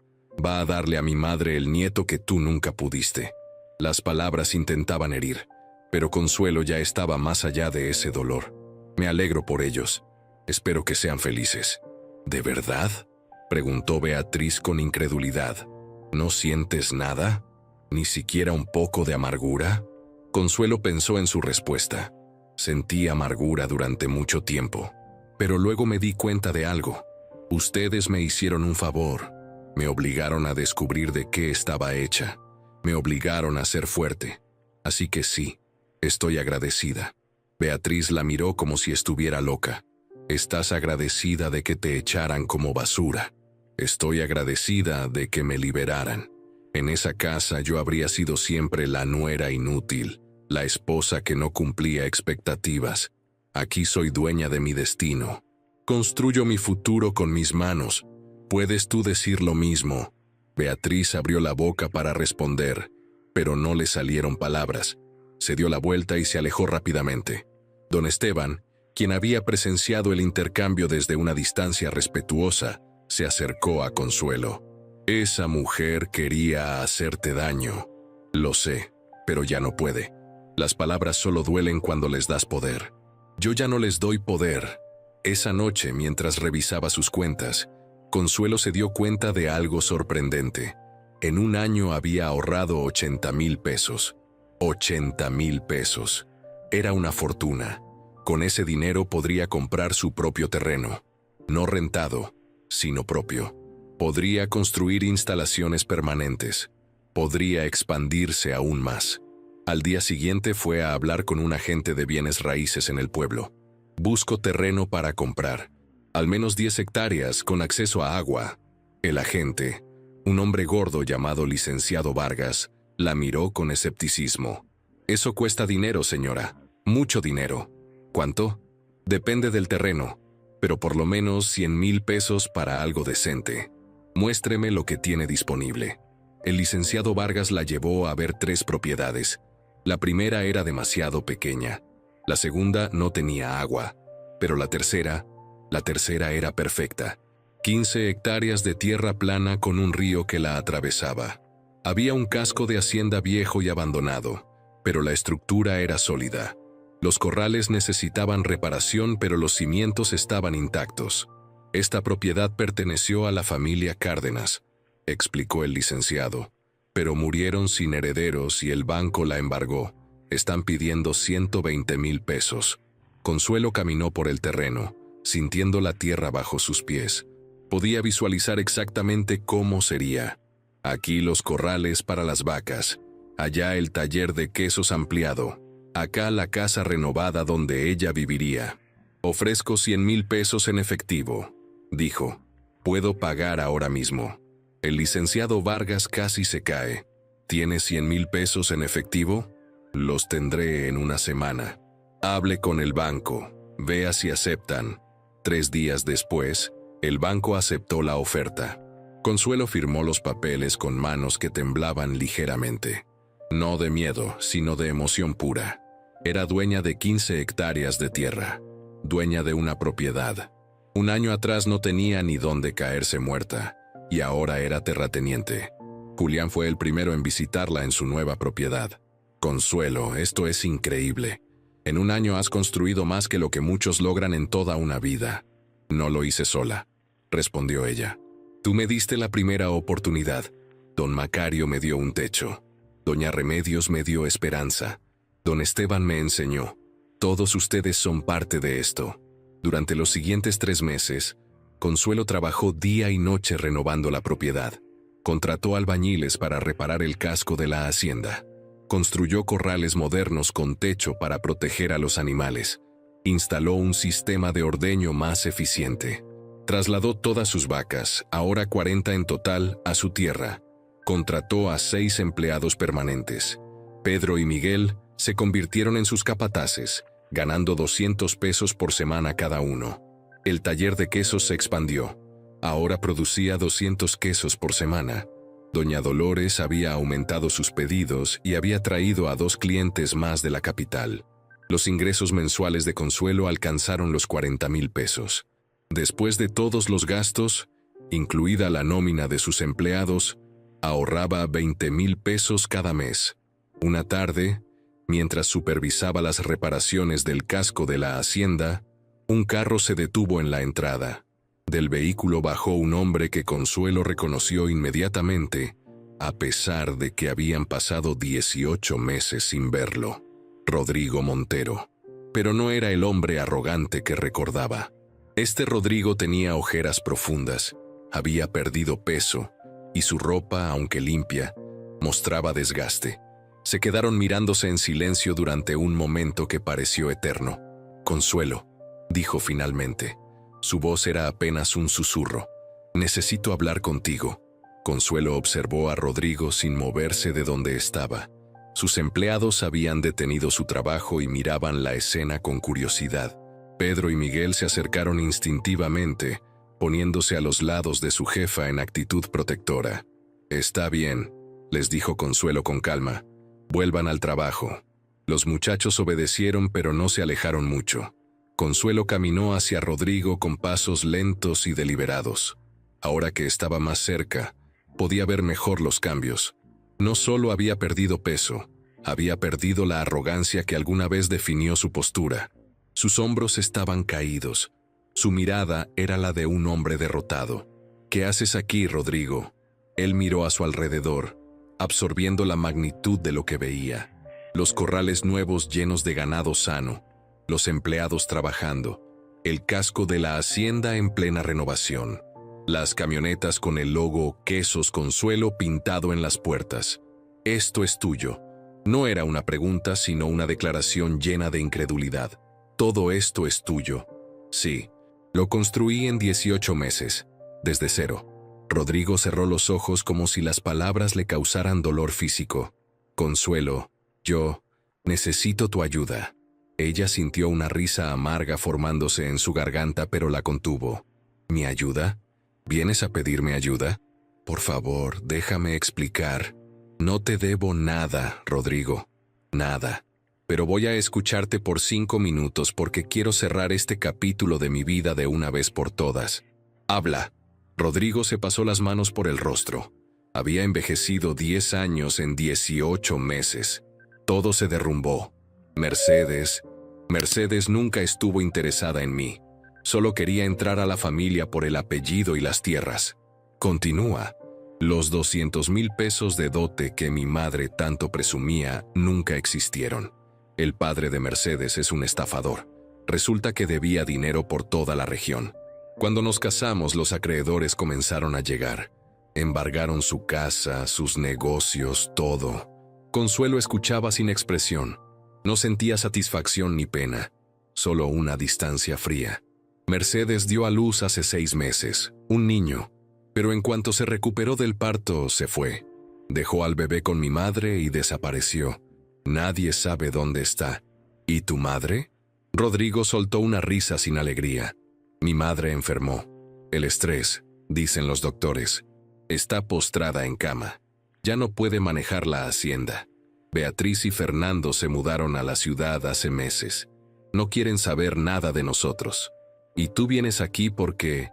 Va a darle a mi madre el nieto que tú nunca pudiste. Las palabras intentaban herir, pero Consuelo ya estaba más allá de ese dolor. Me alegro por ellos. Espero que sean felices. ¿De verdad? Preguntó Beatriz con incredulidad. ¿No sientes nada? ¿Ni siquiera un poco de amargura? Consuelo pensó en su respuesta. Sentí amargura durante mucho tiempo, pero luego me di cuenta de algo. Ustedes me hicieron un favor. Me obligaron a descubrir de qué estaba hecha. Me obligaron a ser fuerte. Así que sí, estoy agradecida. Beatriz la miró como si estuviera loca. Estás agradecida de que te echaran como basura. Estoy agradecida de que me liberaran. En esa casa yo habría sido siempre la nuera inútil, la esposa que no cumplía expectativas. Aquí soy dueña de mi destino. Construyo mi futuro con mis manos. ¿Puedes tú decir lo mismo? Beatriz abrió la boca para responder, pero no le salieron palabras. Se dio la vuelta y se alejó rápidamente. Don Esteban, quien había presenciado el intercambio desde una distancia respetuosa, se acercó a Consuelo. Esa mujer quería hacerte daño. Lo sé, pero ya no puede. Las palabras solo duelen cuando les das poder. Yo ya no les doy poder. Esa noche, mientras revisaba sus cuentas, Consuelo se dio cuenta de algo sorprendente. En un año había ahorrado 80,000 pesos. 80,000 pesos. Era una fortuna. Con ese dinero podría comprar su propio terreno. No rentado, sino propio. Podría construir instalaciones permanentes. Podría expandirse aún más. Al día siguiente fue a hablar con un agente de bienes raíces en el pueblo. Busco terreno para comprar. Al menos 10 hectáreas con acceso a agua. El agente, un hombre gordo llamado licenciado Vargas, la miró con escepticismo. Eso cuesta dinero, señora. Mucho dinero. ¿Cuánto? Depende del terreno, pero por lo menos 100,000 pesos para algo decente. Muéstreme lo que tiene disponible. El licenciado Vargas la llevó a ver 3 propiedades. La primera era demasiado pequeña. La segunda no tenía agua, pero la tercera era perfecta. 15 hectáreas de tierra plana con un río que la atravesaba. Había un casco de hacienda viejo y abandonado, pero la estructura era sólida. Los corrales necesitaban reparación, pero los cimientos estaban intactos. Esta propiedad perteneció a la familia Cárdenas, explicó el licenciado, pero murieron sin herederos y el banco la embargó. Están pidiendo 120,000 pesos. Consuelo caminó por el terreno, sintiendo la tierra bajo sus pies. Podía visualizar exactamente cómo sería. Aquí los corrales para las vacas, allá el taller de quesos ampliado, acá la casa renovada donde ella viviría. Ofrezco 100,000 pesos en efectivo, dijo. Puedo pagar ahora mismo. El licenciado Vargas casi se cae. ¿Tienes 100,000 pesos en efectivo? Los tendré en una semana. Hable con el banco, vea si aceptan. 3 días después, el banco aceptó la oferta. Consuelo firmó los papeles con manos que temblaban ligeramente. No de miedo, sino de emoción pura. Era dueña de 15 hectáreas de tierra, dueña de una propiedad. Un año atrás no tenía ni dónde caerse muerta, y ahora era terrateniente. Julián fue el primero en visitarla en su nueva propiedad. Consuelo, esto es increíble. En un año has construido más que lo que muchos logran en toda una vida. No lo hice sola, respondió ella. Tú me diste la primera oportunidad. Don Macario me dio un techo. Doña Remedios me dio esperanza. Don Esteban me enseñó. Todos ustedes son parte de esto. Durante los siguientes 3 meses, Consuelo trabajó día y noche renovando la propiedad. Contrató albañiles para reparar el casco de la hacienda. Construyó corrales modernos con techo para proteger a los animales. Instaló un sistema de ordeño más eficiente. Trasladó todas sus vacas, ahora 40 en total, a su tierra. Contrató a 6 empleados permanentes. Pedro y Miguel se convirtieron en sus capataces, ganando 200 pesos por semana cada uno. El taller de quesos se expandió. Ahora producía 200 quesos por semana. Doña Dolores había aumentado sus pedidos y había traído a 2 clientes más de la capital. Los ingresos mensuales de Consuelo alcanzaron los 40,000 pesos. Después de todos los gastos, incluida la nómina de sus empleados, ahorraba 20,000 pesos cada mes. Una tarde, mientras supervisaba las reparaciones del casco de la hacienda, un carro se detuvo en la entrada. Del vehículo bajó un hombre que Consuelo reconoció inmediatamente, a pesar de que habían pasado 18 meses sin verlo. Rodrigo Montero. Pero no era el hombre arrogante que recordaba. Este Rodrigo tenía ojeras profundas, había perdido peso, y su ropa, aunque limpia, mostraba desgaste. Se quedaron mirándose en silencio durante un momento que pareció eterno. Consuelo, dijo finalmente. Su voz era apenas un susurro. Necesito hablar contigo. Consuelo observó a Rodrigo sin moverse de donde estaba. Sus empleados habían detenido su trabajo y miraban la escena con curiosidad. Pedro y Miguel se acercaron instintivamente, poniéndose a los lados de su jefa en actitud protectora. Está bien, les dijo Consuelo con calma. Vuelvan al trabajo. Los muchachos obedecieron, pero no se alejaron mucho. Consuelo caminó hacia Rodrigo con pasos lentos y deliberados. Ahora que estaba más cerca, podía ver mejor los cambios. No solo había perdido peso, había perdido la arrogancia que alguna vez definió su postura. Sus hombros estaban caídos. Su mirada era la de un hombre derrotado. ¿Qué haces aquí, Rodrigo? Él miró a su alrededor, absorbiendo la magnitud de lo que veía. Los corrales nuevos llenos de ganado sano, los empleados trabajando, el casco de la hacienda en plena renovación, las camionetas con el logo Quesos Consuelo pintado en las puertas. Esto es tuyo. No era una pregunta, sino una declaración llena de incredulidad. Todo esto es tuyo. Sí, lo construí en 18 meses, desde cero. Rodrigo cerró los ojos como si las palabras le causaran dolor físico. Consuelo, yo necesito tu ayuda. Ella sintió una risa amarga formándose en su garganta, pero la contuvo. ¿Mi ayuda? ¿Vienes a pedirme ayuda? Por favor, déjame explicar. No te debo nada, Rodrigo. Nada. Pero voy a escucharte por 5 minutos porque quiero cerrar este capítulo de mi vida de una vez por todas. Habla. Rodrigo se pasó las manos por el rostro. Había envejecido 10 años en 18 meses. Todo se derrumbó. Mercedes nunca estuvo interesada en mí. Solo quería entrar a la familia por el apellido y las tierras. Continúa. Los 200,000 pesos de dote que mi madre tanto presumía nunca existieron. El padre de Mercedes es un estafador. Resulta que debía dinero por toda la región. Cuando nos casamos, los acreedores comenzaron a llegar. Embargaron su casa, sus negocios, todo. Consuelo escuchaba sin expresión. No sentía satisfacción ni pena, solo una distancia fría. Mercedes dio a luz hace 6 meses, un niño, pero en cuanto se recuperó del parto, se fue. Dejó al bebé con mi madre y desapareció. Nadie sabe dónde está. ¿Y tu madre? Rodrigo soltó una risa sin alegría. Mi madre enfermó. El estrés, dicen los doctores. Está postrada en cama. Ya no puede manejar la hacienda. Beatriz y Fernando se mudaron a la ciudad hace meses. No quieren saber nada de nosotros. Y tú vienes aquí porque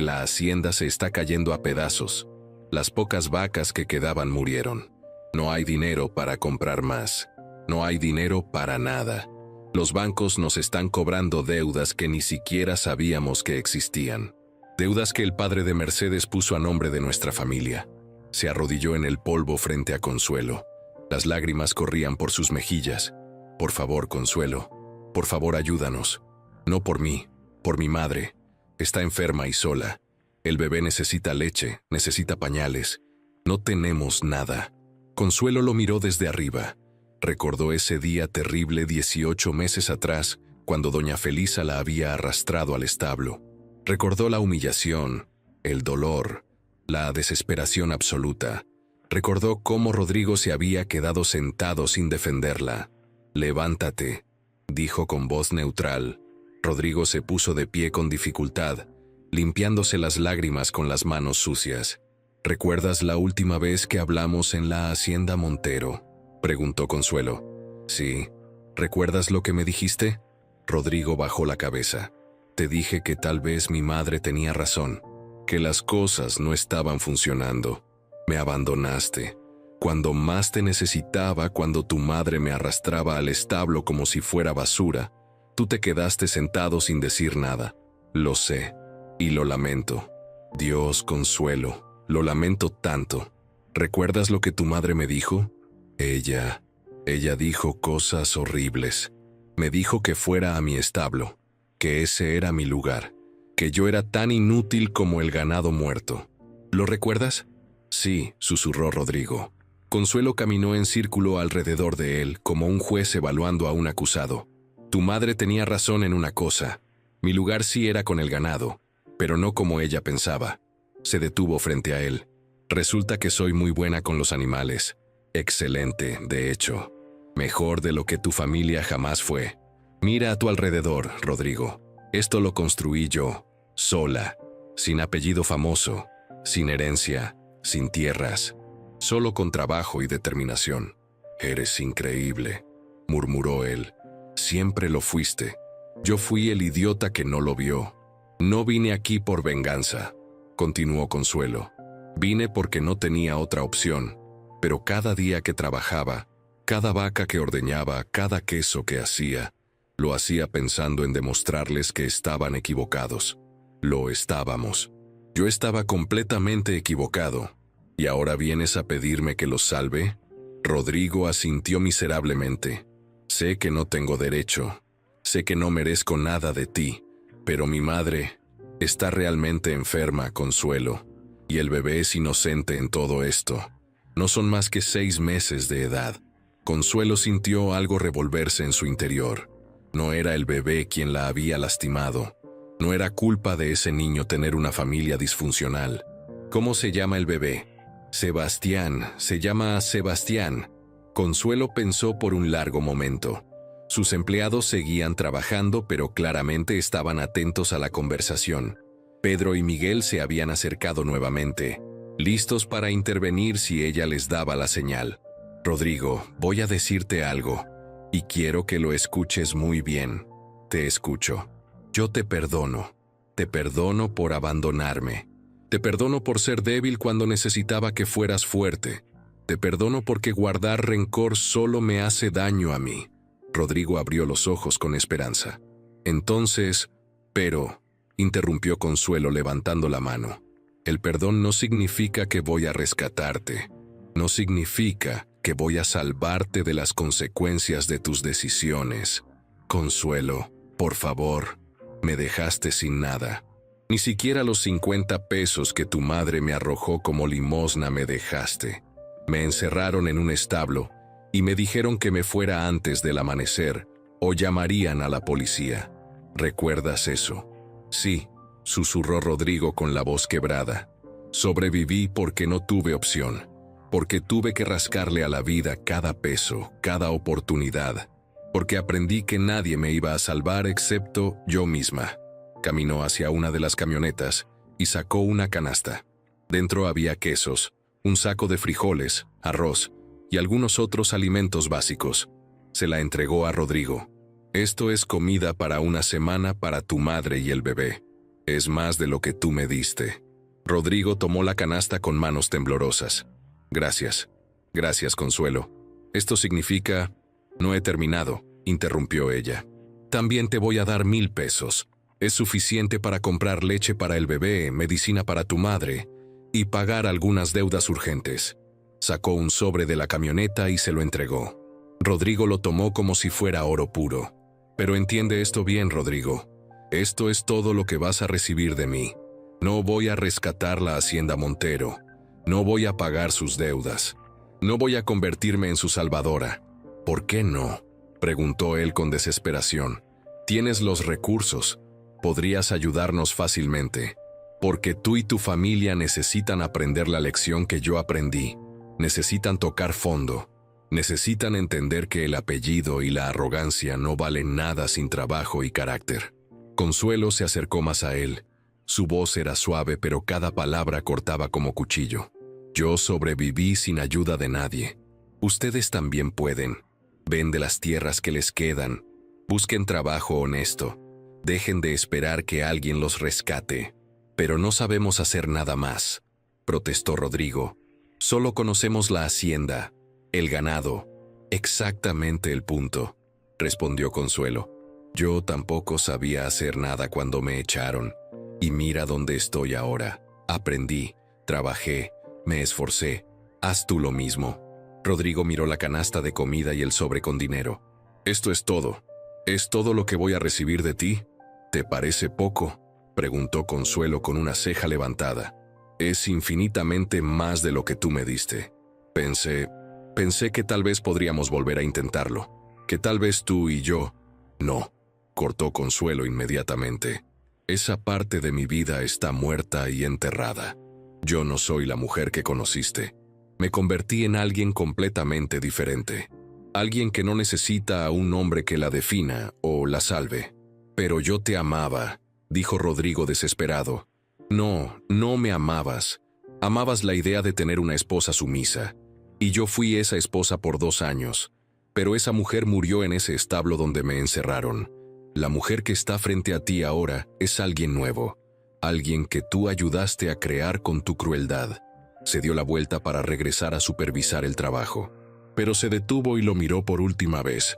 la hacienda se está cayendo a pedazos. Las pocas vacas que quedaban murieron. No hay dinero para comprar más. No hay dinero para nada. Los bancos nos están cobrando deudas que ni siquiera sabíamos que existían. Deudas que el padre de Mercedes puso a nombre de nuestra familia. Se arrodilló en el polvo frente a Consuelo. Las lágrimas corrían por sus mejillas. Por favor, Consuelo. Por favor, ayúdanos. No por mí, por mi madre. Está enferma y sola. El bebé necesita leche, necesita pañales. No tenemos nada. Consuelo lo miró desde arriba. Recordó ese día terrible 18 meses atrás, cuando doña Felisa la había arrastrado al establo. Recordó la humillación, el dolor, la desesperación absoluta. Recordó cómo Rodrigo se había quedado sentado sin defenderla. «Levántate», dijo con voz neutral. Rodrigo se puso de pie con dificultad, limpiándose las lágrimas con las manos sucias. «¿Recuerdas la última vez que hablamos en la hacienda Montero?», preguntó Consuelo. «Sí». «¿Recuerdas lo que me dijiste?». Rodrigo bajó la cabeza. «Te dije que tal vez mi madre tenía razón, que las cosas no estaban funcionando. Me abandonaste. Cuando más te necesitaba, cuando tu madre me arrastraba al establo como si fuera basura, tú te quedaste sentado sin decir nada. Lo sé, y lo lamento. Dios, Consuelo, lo lamento tanto. ¿Recuerdas lo que tu madre me dijo? Ella dijo cosas horribles. Me dijo que fuera a mi establo, que ese era mi lugar, que yo era tan inútil como el ganado muerto. ¿Lo recuerdas?» «Sí», susurró Rodrigo. Consuelo caminó en círculo alrededor de él, como un juez evaluando a un acusado. «Tu madre tenía razón en una cosa. Mi lugar sí era con el ganado, pero no como ella pensaba». Se detuvo frente a él. «Resulta que soy muy buena con los animales. Excelente, de hecho. Mejor de lo que tu familia jamás fue. Mira a tu alrededor, Rodrigo. Esto lo construí yo, sola, sin apellido famoso, sin herencia, sin tierras, solo con trabajo y determinación. Eres increíble», murmuró él. «Siempre lo fuiste. Yo fui el idiota que no lo vio. No vine aquí por venganza», continuó Consuelo. «Vine porque no tenía otra opción. Pero cada día que trabajaba, cada vaca que ordeñaba, cada queso que hacía, lo hacía pensando en demostrarles que estaban equivocados. Lo estábamos. Yo estaba completamente equivocado. ¿Y ahora vienes a pedirme que los salve?» Rodrigo asintió miserablemente. «Sé que no tengo derecho. Sé que no merezco nada de ti. Pero mi madre está realmente enferma, Consuelo. Y el bebé es inocente en todo esto. No son más que 6 meses de edad». Consuelo sintió algo revolverse en su interior. No era el bebé quien la había lastimado. No era culpa de ese niño tener una familia disfuncional. «¿Cómo se llama el bebé?» «Sebastián, se llama Sebastián». Consuelo pensó por un largo momento. Sus empleados seguían trabajando, pero claramente estaban atentos a la conversación. Pedro y Miguel se habían acercado nuevamente, listos para intervenir si ella les daba la señal. «Rodrigo, voy a decirte algo, y quiero que lo escuches muy bien. Te escucho. Yo te perdono. Te perdono por abandonarme. Te perdono por ser débil cuando necesitaba que fueras fuerte. Te perdono porque guardar rencor solo me hace daño a mí. Rodrigo abrió los ojos con esperanza. Entonces, pero, interrumpió Consuelo levantando la mano. El perdón no significa que voy a rescatarte. No significa que voy a salvarte de las consecuencias de tus decisiones. Consuelo, por favor, me dejaste sin nada. Ni siquiera los 50 pesos que tu madre me arrojó como limosna me dejaste. Me encerraron en un establo y me dijeron que me fuera antes del amanecer o llamarían a la policía. ¿Recuerdas eso? Sí, susurró Rodrigo con la voz quebrada. Sobreviví porque no tuve opción, porque tuve que rascarle a la vida cada peso, cada oportunidad, porque aprendí que nadie me iba a salvar excepto yo misma. Caminó hacia una de las camionetas y sacó una canasta. Dentro había quesos, un saco de frijoles, arroz y algunos otros alimentos básicos. Se la entregó a Rodrigo. Esto es comida para una semana para tu madre y el bebé. Es más de lo que tú me diste. Rodrigo tomó la canasta con manos temblorosas. Gracias. Gracias, Consuelo. Esto significa... No he terminado, interrumpió ella. También te voy a dar 1000 pesos. Es suficiente para comprar leche para el bebé, medicina para tu madre y pagar algunas deudas urgentes. Sacó un sobre de la camioneta y se lo entregó. Rodrigo lo tomó como si fuera oro puro. Pero entiende esto bien, Rodrigo. Esto es todo lo que vas a recibir de mí. No voy a rescatar la hacienda Montero. No voy a pagar sus deudas. No voy a convertirme en su salvadora. ¿Por qué no?, preguntó él con desesperación. Tienes los recursos. Podrías ayudarnos fácilmente. Porque tú y tu familia necesitan aprender la lección que yo aprendí. Necesitan tocar fondo. Necesitan entender que el apellido y la arrogancia no valen nada sin trabajo y carácter. Consuelo se acercó más a él. Su voz era suave, pero cada palabra cortaba como cuchillo. Yo sobreviví sin ayuda de nadie. Ustedes también pueden. Venden las tierras que les quedan. Busquen trabajo honesto. Dejen de esperar que alguien los rescate. Pero no sabemos hacer nada más, protestó Rodrigo. Solo conocemos la hacienda, el ganado. Exactamente el punto, respondió Consuelo. Yo tampoco sabía hacer nada cuando me echaron. Y mira dónde estoy ahora. Aprendí, trabajé, me esforcé. Haz tú lo mismo. Rodrigo miró la canasta de comida y el sobre con dinero. ¿Esto es todo? ¿Es todo lo que voy a recibir de ti? ¿Te parece poco?, preguntó Consuelo con una ceja levantada. Es infinitamente más de lo que tú me diste. Pensé que tal vez podríamos volver a intentarlo. Que tal vez tú y yo... No, cortó Consuelo inmediatamente. Esa parte de mi vida está muerta y enterrada. Yo no soy la mujer que conociste. Me convertí en alguien completamente diferente. Alguien que no necesita a un hombre que la defina o la salve. Pero yo te amaba, dijo Rodrigo desesperado. No, no me amabas. Amabas la idea de tener una esposa sumisa. Y yo fui esa esposa por 2 años. Pero esa mujer murió en ese establo donde me encerraron. La mujer que está frente a ti ahora es alguien nuevo. Alguien que tú ayudaste a crear con tu crueldad. Se dio la vuelta para regresar a supervisar el trabajo. Pero se detuvo y lo miró por última vez.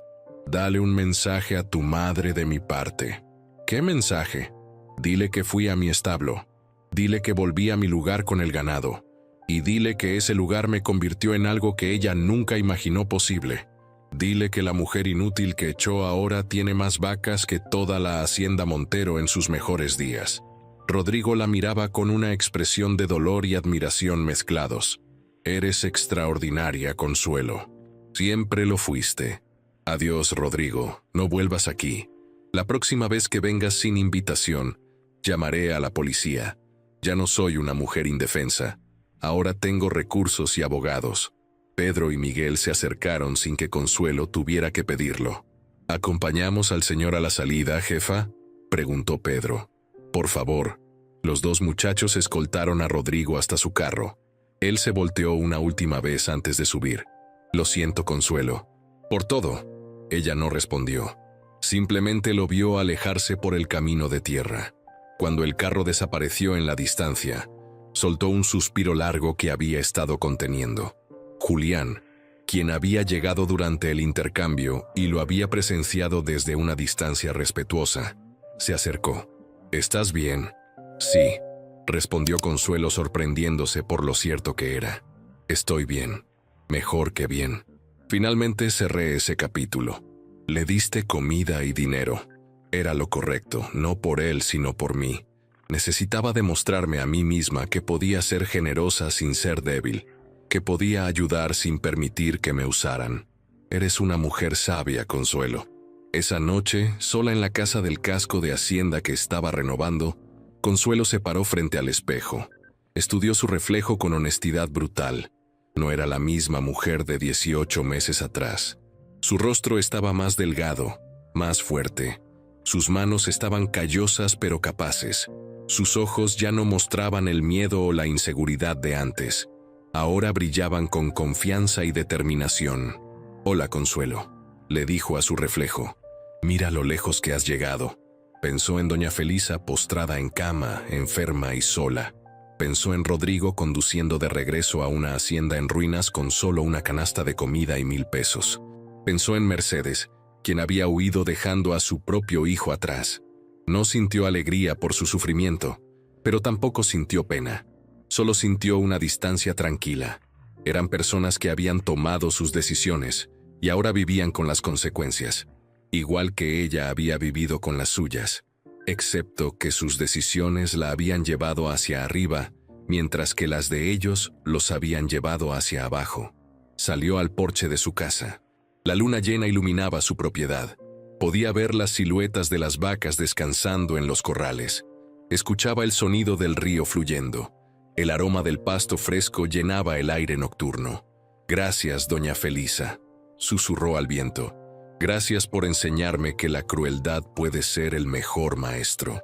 Dale un mensaje a tu madre de mi parte. ¿Qué mensaje? Dile que fui a mi establo. Dile que volví a mi lugar con el ganado. Y dile que ese lugar me convirtió en algo que ella nunca imaginó posible. Dile que la mujer inútil que echó ahora tiene más vacas que toda la hacienda Montero en sus mejores días. Rodrigo la miraba con una expresión de dolor y admiración mezclados. Eres extraordinaria, Consuelo. Siempre lo fuiste. Adiós, Rodrigo. No vuelvas aquí. La próxima vez que vengas sin invitación, llamaré a la policía. Ya no soy una mujer indefensa. Ahora tengo recursos y abogados. Pedro y Miguel se acercaron sin que Consuelo tuviera que pedirlo. ¿Acompañamos al señor a la salida, jefa?, preguntó Pedro. Por favor. Los 2 muchachos escoltaron a Rodrigo hasta su carro. Él se volteó una última vez antes de subir. Lo siento, Consuelo. Por todo. Ella no respondió. Simplemente lo vio alejarse por el camino de tierra. Cuando el carro desapareció en la distancia, Soltó un suspiro largo que había estado conteniendo. Julián, quien había llegado durante el intercambio y lo había presenciado desde una distancia respetuosa, se acercó. «¿Estás bien?» «Sí», respondió Consuelo, sorprendiéndose por lo cierto que era. «Estoy bien. Mejor que bien». Finalmente cerré ese capítulo. Le diste comida y dinero. Era lo correcto, no por él sino por mí. Necesitaba demostrarme a mí misma que podía ser generosa sin ser débil, que podía ayudar sin permitir que me usaran. Eres una mujer sabia, Consuelo. Esa noche, sola en la casa del casco de Hacienda que estaba renovando, Consuelo se paró frente al espejo. Estudió su reflejo con honestidad brutal. No era la misma mujer de 18 meses atrás. Su rostro estaba más delgado, más fuerte. Sus manos estaban callosas pero capaces. Sus ojos ya no mostraban el miedo o la inseguridad de antes. Ahora brillaban con confianza y determinación. «Hola, Consuelo», le dijo a su reflejo. «Mira lo lejos que has llegado». Pensó en doña Felisa postrada en cama, enferma y sola. Pensó en Rodrigo conduciendo de regreso a una hacienda en ruinas con solo una canasta de comida y 1000 pesos. Pensó en Mercedes, quien había huido dejando a su propio hijo atrás. No sintió alegría por su sufrimiento, pero tampoco sintió pena. Solo sintió una distancia tranquila. Eran personas que habían tomado sus decisiones y ahora vivían con las consecuencias, igual que ella había vivido con las suyas, excepto que sus decisiones la habían llevado hacia arriba, mientras que las de ellos los habían llevado hacia abajo. Salió al porche de su casa. La luna llena iluminaba su propiedad. Podía ver las siluetas de las vacas descansando en los corrales. Escuchaba el sonido del río fluyendo. El aroma del pasto fresco llenaba el aire nocturno. «Gracias, doña Felisa», susurró al viento. «Gracias por enseñarme que la crueldad puede ser el mejor maestro.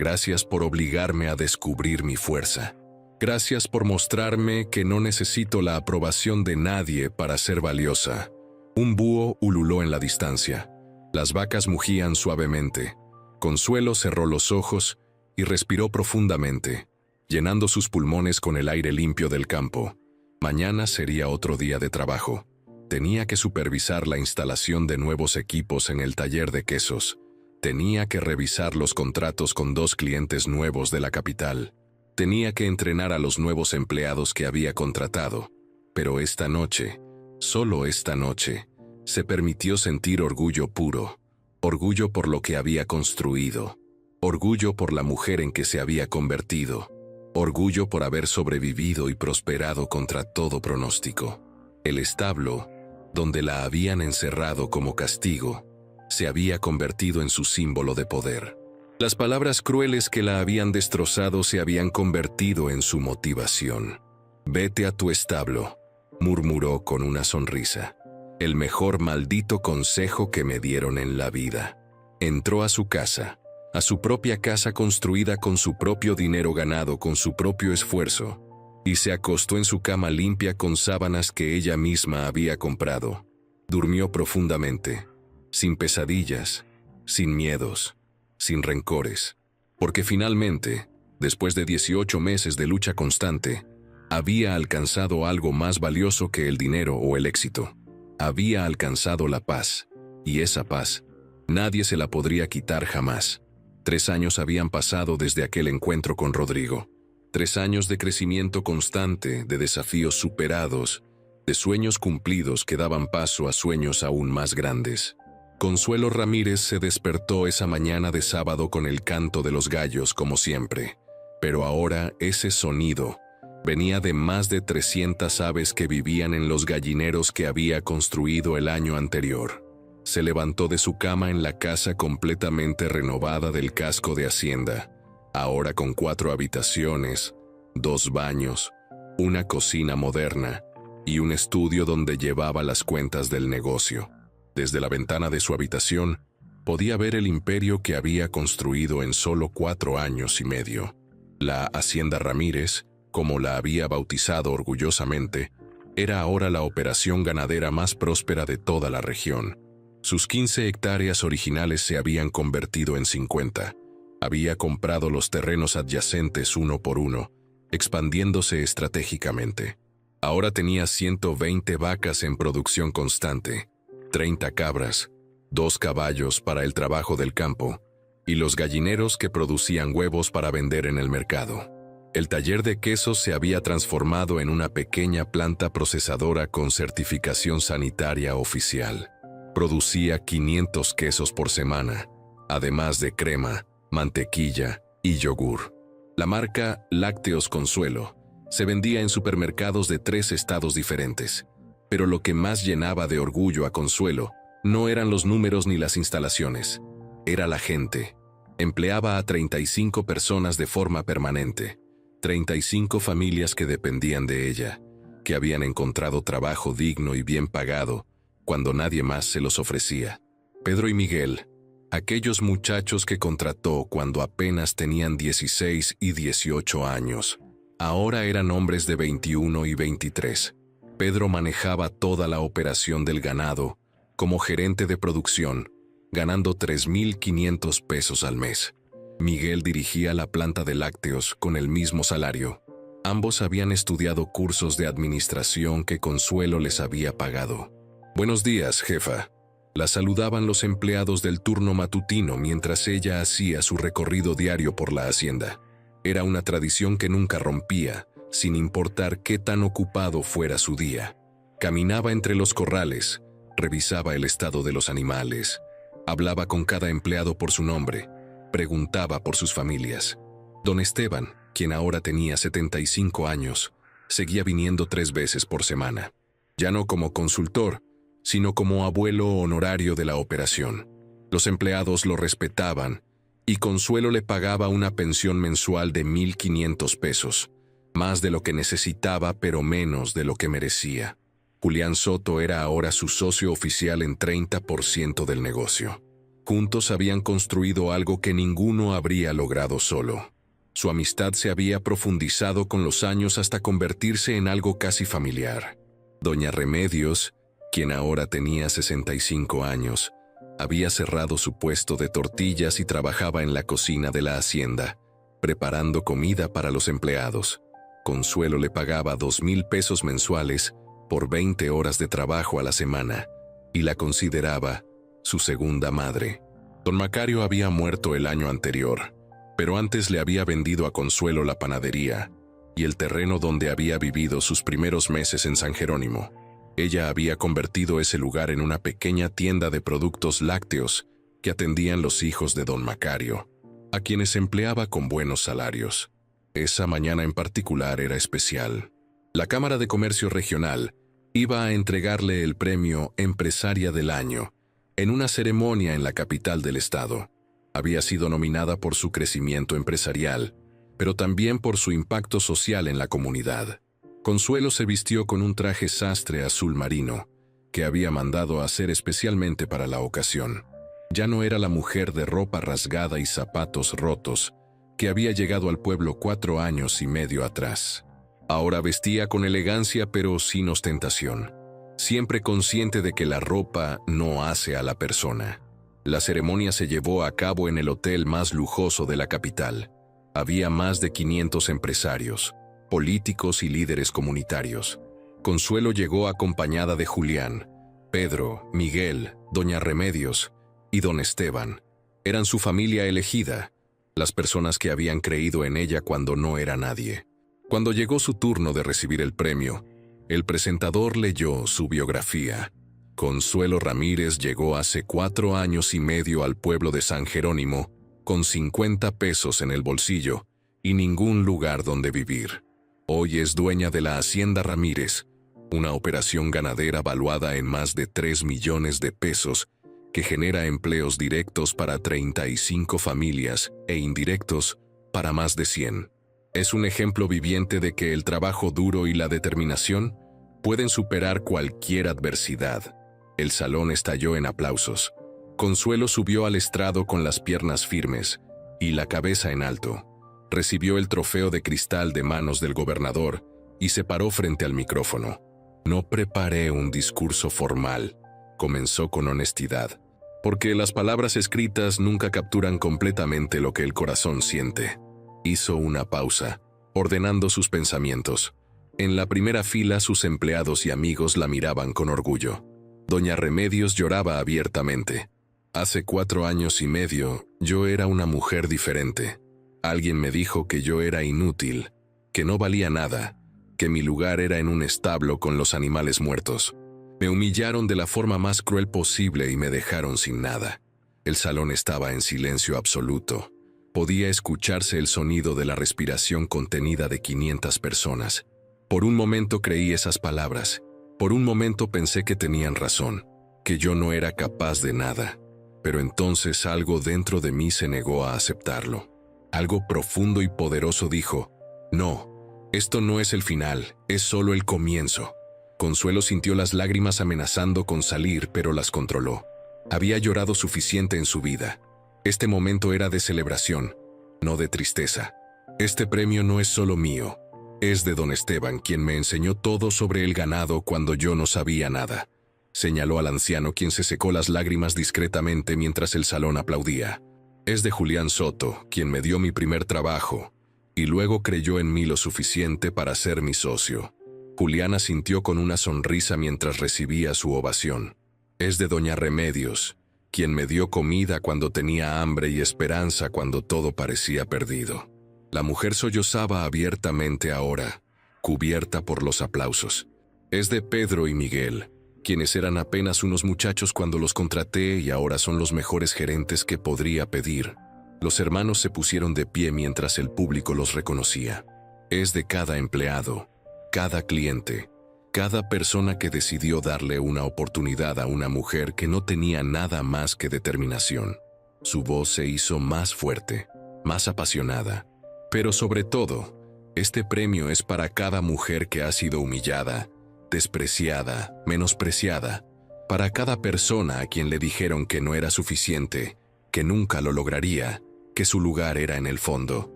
Gracias por obligarme a descubrir mi fuerza. Gracias por mostrarme que no necesito la aprobación de nadie para ser valiosa». Un búho ululó en la distancia. Las vacas mugían suavemente. Consuelo cerró los ojos y respiró profundamente, llenando sus pulmones con el aire limpio del campo. Mañana sería otro día de trabajo. Tenía que supervisar la instalación de nuevos equipos en el taller de quesos. Tenía que revisar los contratos con 2 clientes nuevos de la capital. Tenía que entrenar a los nuevos empleados que había contratado. Pero esta noche, solo esta noche, se permitió sentir orgullo puro. Orgullo por lo que había construido. Orgullo por la mujer en que se había convertido. Orgullo por haber sobrevivido y prosperado contra todo pronóstico. El establo, donde la habían encerrado como castigo, se había convertido en su símbolo de poder. Las palabras crueles que la habían destrozado se habían convertido en su motivación. «Vete a tu establo», murmuró con una sonrisa. «El mejor maldito consejo que me dieron en la vida». Entró a su casa, a su propia casa construida con su propio dinero ganado con su propio esfuerzo, y se acostó en su cama limpia con sábanas que ella misma había comprado. Durmió profundamente, sin pesadillas, sin miedos, sin rencores, porque finalmente, después de 18 meses de lucha constante, había alcanzado algo más valioso que el dinero o el éxito. Había alcanzado la paz, y esa paz, nadie se la podría quitar jamás. 3 años habían pasado desde aquel encuentro con Rodrigo. 3 años de crecimiento constante, de desafíos superados, de sueños cumplidos que daban paso a sueños aún más grandes. Consuelo Ramírez se despertó esa mañana de sábado con el canto de los gallos como siempre, pero ahora ese sonido venía de más de 300 aves que vivían en los gallineros que había construido el año anterior. Se levantó de su cama en la casa completamente renovada del casco de Hacienda, ahora con 4 habitaciones, 2 baños, una cocina moderna y un estudio donde llevaba las cuentas del negocio. Desde la ventana de su habitación, podía ver el imperio que había construido en solo 4 años y medio. La Hacienda Ramírez, como la había bautizado orgullosamente, era ahora la operación ganadera más próspera de toda la región. Sus 15 hectáreas originales se habían convertido en 50. Había comprado los terrenos adyacentes uno por uno, expandiéndose estratégicamente. Ahora tenía 120 vacas en producción constante, 30 cabras, 2 caballos para el trabajo del campo y los gallineros que producían huevos para vender en el mercado. El taller de quesos se había transformado en una pequeña planta procesadora con certificación sanitaria oficial. Producía 500 quesos por semana, además de crema, mantequilla y yogur. La marca Lácteos Consuelo se vendía en supermercados de 3 estados diferentes, pero lo que más llenaba de orgullo a Consuelo no eran los números ni las instalaciones, era la gente. Empleaba a 35 personas de forma permanente, 35 familias que dependían de ella, que habían encontrado trabajo digno y bien pagado cuando nadie más se los ofrecía. Pedro y Miguel, aquellos muchachos que contrató cuando apenas tenían 16 y 18 años, ahora eran hombres de 21 y 23. Pedro manejaba toda la operación del ganado como gerente de producción, ganando 3,500 pesos al mes. Miguel dirigía la planta de lácteos con el mismo salario. Ambos habían estudiado cursos de administración que Consuelo les había pagado. «Buenos días, jefa», la saludaban los empleados del turno matutino mientras ella hacía su recorrido diario por la hacienda. Era una tradición que nunca rompía, sin importar qué tan ocupado fuera su día. Caminaba entre los corrales, revisaba el estado de los animales, hablaba con cada empleado por su nombre, preguntaba por sus familias. Don Esteban, quien ahora tenía 75 años, seguía viniendo 3 veces por semana. Ya no como consultor, sino como abuelo honorario de la operación. Los empleados lo respetaban y Consuelo le pagaba una pensión mensual de 1,500 pesos, más de lo que necesitaba pero menos de lo que merecía. Julián Soto era ahora su socio oficial en 30% del negocio. Juntos habían construido algo que ninguno habría logrado solo. Su amistad se había profundizado con los años hasta convertirse en algo casi familiar. Doña Remedios, quien ahora tenía 65 años, había cerrado su puesto de tortillas y trabajaba en la cocina de la hacienda, preparando comida para los empleados. Consuelo le pagaba 2,000 pesos mensuales por 20 horas de trabajo a la semana y la consideraba su segunda madre. Don Macario había muerto el año anterior, pero antes le había vendido a Consuelo la panadería y el terreno donde había vivido sus primeros meses en San Jerónimo. Ella había convertido ese lugar en una pequeña tienda de productos lácteos que atendían los hijos de don Macario, a quienes empleaba con buenos salarios. Esa mañana en particular era especial. La Cámara de Comercio Regional iba a entregarle el premio Empresaria del Año en una ceremonia en la capital del estado. Había sido nominada por su crecimiento empresarial, pero también por su impacto social en la comunidad. Consuelo se vistió con un traje sastre azul marino, que había mandado hacer especialmente para la ocasión. Ya no era la mujer de ropa rasgada y zapatos rotos, que había llegado al pueblo 4 años y medio atrás. Ahora vestía con elegancia pero sin ostentación, siempre consciente de que la ropa no hace a la persona. La ceremonia se llevó a cabo en el hotel más lujoso de la capital. Había más de 500 empresarios, políticos y líderes comunitarios. Consuelo llegó acompañada de Julián, Pedro, Miguel, doña Remedios y don Esteban. Eran su familia elegida, las personas que habían creído en ella cuando no era nadie. Cuando llegó su turno de recibir el premio, el presentador leyó su biografía. Consuelo Ramírez llegó hace 4 años y medio al pueblo de San Jerónimo con 50 pesos en el bolsillo y ningún lugar donde vivir. Hoy es dueña de la Hacienda Ramírez, una operación ganadera valuada en más de 3 millones de pesos que genera empleos directos para 35 familias e indirectos para más de 100. Es un ejemplo viviente de que el trabajo duro y la determinación pueden superar cualquier adversidad. El salón estalló en aplausos. Consuelo subió al estrado con las piernas firmes y la cabeza en alto. Recibió el trofeo de cristal de manos del gobernador y se paró frente al micrófono. No preparé un discurso formal, comenzó con honestidad, porque las palabras escritas nunca capturan completamente lo que el corazón siente. Hizo una pausa, ordenando sus pensamientos. En la primera fila sus empleados y amigos la miraban con orgullo. Doña Remedios lloraba abiertamente. Hace 4 años y medio, yo era una mujer diferente. Alguien me dijo que yo era inútil, que no valía nada, que mi lugar era en un establo con los animales muertos. Me humillaron de la forma más cruel posible y me dejaron sin nada. El salón estaba en silencio absoluto. Podía escucharse el sonido de la respiración contenida de 500 personas. Por un momento creí esas palabras. Por un momento pensé que tenían razón, que yo no era capaz de nada. Pero entonces algo dentro de mí se negó a aceptarlo. Algo profundo y poderoso dijo: no, esto no es el final, es solo el comienzo. Consuelo sintió las lágrimas amenazando con salir, pero las controló. Había llorado suficiente en su vida. Este momento era de celebración, no de tristeza. Este premio no es solo mío, es de don Esteban, quien me enseñó todo sobre el ganado cuando yo no sabía nada. Señaló al anciano, quien se secó las lágrimas discretamente mientras el salón aplaudía. Es de Julián Soto, quien me dio mi primer trabajo, y luego creyó en mí lo suficiente para ser mi socio. Julián asintió con una sonrisa mientras recibía su ovación. Es de doña Remedios, quien me dio comida cuando tenía hambre y esperanza cuando todo parecía perdido. La mujer sollozaba abiertamente ahora, cubierta por los aplausos. Es de Pedro y Miguel, quienes eran apenas unos muchachos cuando los contraté y ahora son los mejores gerentes que podría pedir. Los hermanos se pusieron de pie mientras el público los reconocía. Es de cada empleado, cada cliente, cada persona que decidió darle una oportunidad a una mujer que no tenía nada más que determinación. Su voz se hizo más fuerte, más apasionada. Pero sobre todo, este premio es para cada mujer que ha sido humillada, despreciada, menospreciada, para cada persona a quien le dijeron que no era suficiente, que nunca lo lograría, que su lugar era en el fondo.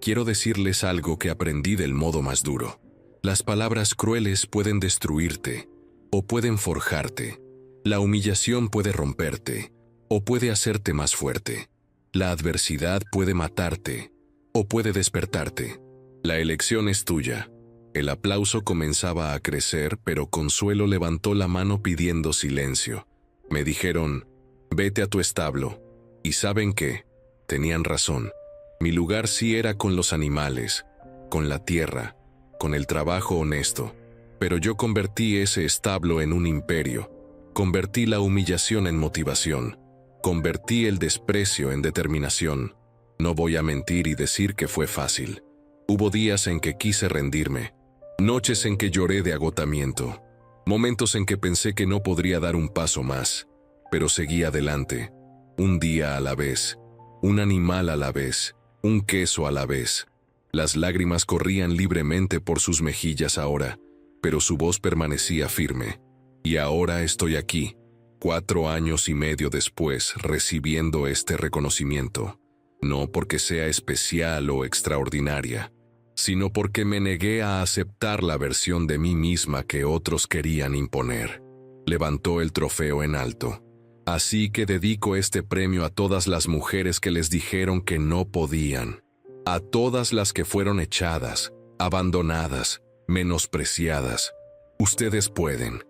Quiero decirles algo que aprendí del modo más duro. Las palabras crueles pueden destruirte o pueden forjarte. La humillación puede romperte o puede hacerte más fuerte. La adversidad puede matarte o puede despertarte. La elección es tuya. El aplauso comenzaba a crecer, pero Consuelo levantó la mano pidiendo silencio. Me dijeron: vete a tu establo. ¿Y saben qué? Tenían razón. Mi lugar sí era con los animales, con la tierra, con el trabajo honesto. Pero yo convertí ese establo en un imperio. Convertí la humillación en motivación. Convertí el desprecio en determinación. No voy a mentir y decir que fue fácil. Hubo días en que quise rendirme. Noches en que lloré de agotamiento. Momentos en que pensé que no podría dar un paso más. Pero seguí adelante. Un día a la vez. Un animal a la vez. Un queso a la vez. Las lágrimas corrían libremente por sus mejillas ahora, pero su voz permanecía firme. Y ahora estoy aquí, 4 años y medio después, recibiendo este reconocimiento. No porque sea especial o extraordinaria, sino porque me negué a aceptar la versión de mí misma que otros querían imponer. Levantó el trofeo en alto. Así que dedico este premio a todas las mujeres que les dijeron que no podían. A todas las que fueron echadas, abandonadas, menospreciadas. Ustedes pueden.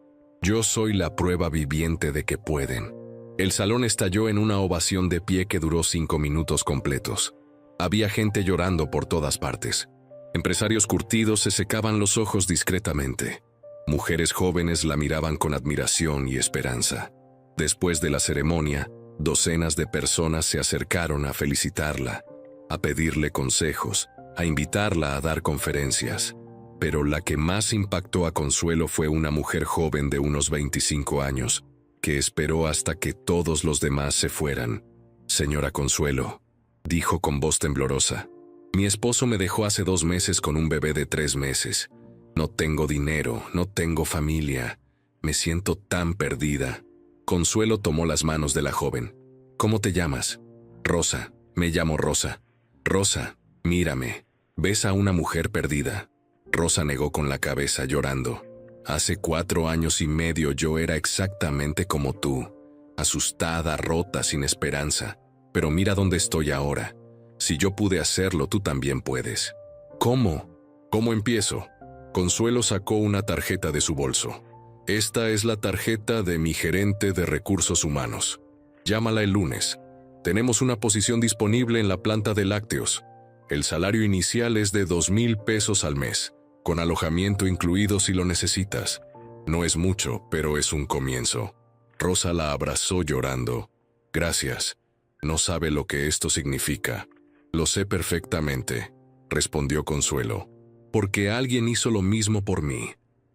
Yo soy la prueba viviente de que pueden. El salón estalló en una ovación de pie que duró 5 minutos completos. Había gente llorando por todas partes. Empresarios curtidos se secaban los ojos discretamente. Mujeres jóvenes la miraban con admiración y esperanza. Después de la ceremonia, docenas de personas se acercaron a felicitarla, a pedirle consejos, a invitarla a dar conferencias. Pero la que más impactó a Consuelo fue una mujer joven de unos 25 años, que esperó hasta que todos los demás se fueran. «Señora Consuelo», dijo con voz temblorosa, «mi esposo me dejó hace 2 meses con un bebé de 3 meses. No tengo dinero, no tengo familia. Me siento tan perdida». Consuelo tomó las manos de la joven. «¿Cómo te llamas?» «Rosa, me llamo Rosa». «Rosa, mírame. ¿Ves a una mujer perdida?» Rosa negó con la cabeza, llorando. «Hace 4 años y medio yo era exactamente como tú, asustada, rota, sin esperanza. Pero mira dónde estoy ahora. Si yo pude hacerlo, tú también puedes». «¿Cómo?», ¿Cómo empiezo? Consuelo sacó una tarjeta de su bolso. Esta es la tarjeta de mi gerente de recursos humanos. Llámala el lunes. Tenemos una posición disponible en la planta de lácteos. El salario inicial es de 2,000 pesos al mes, con alojamiento incluido si lo necesitas. No es mucho, pero es un comienzo. Rosa la abrazó llorando. Gracias. No sabe lo que esto significa. Lo sé perfectamente, respondió Consuelo. Porque alguien hizo lo mismo por mí.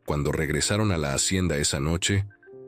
Cuando regresaron a la hacienda esa noche,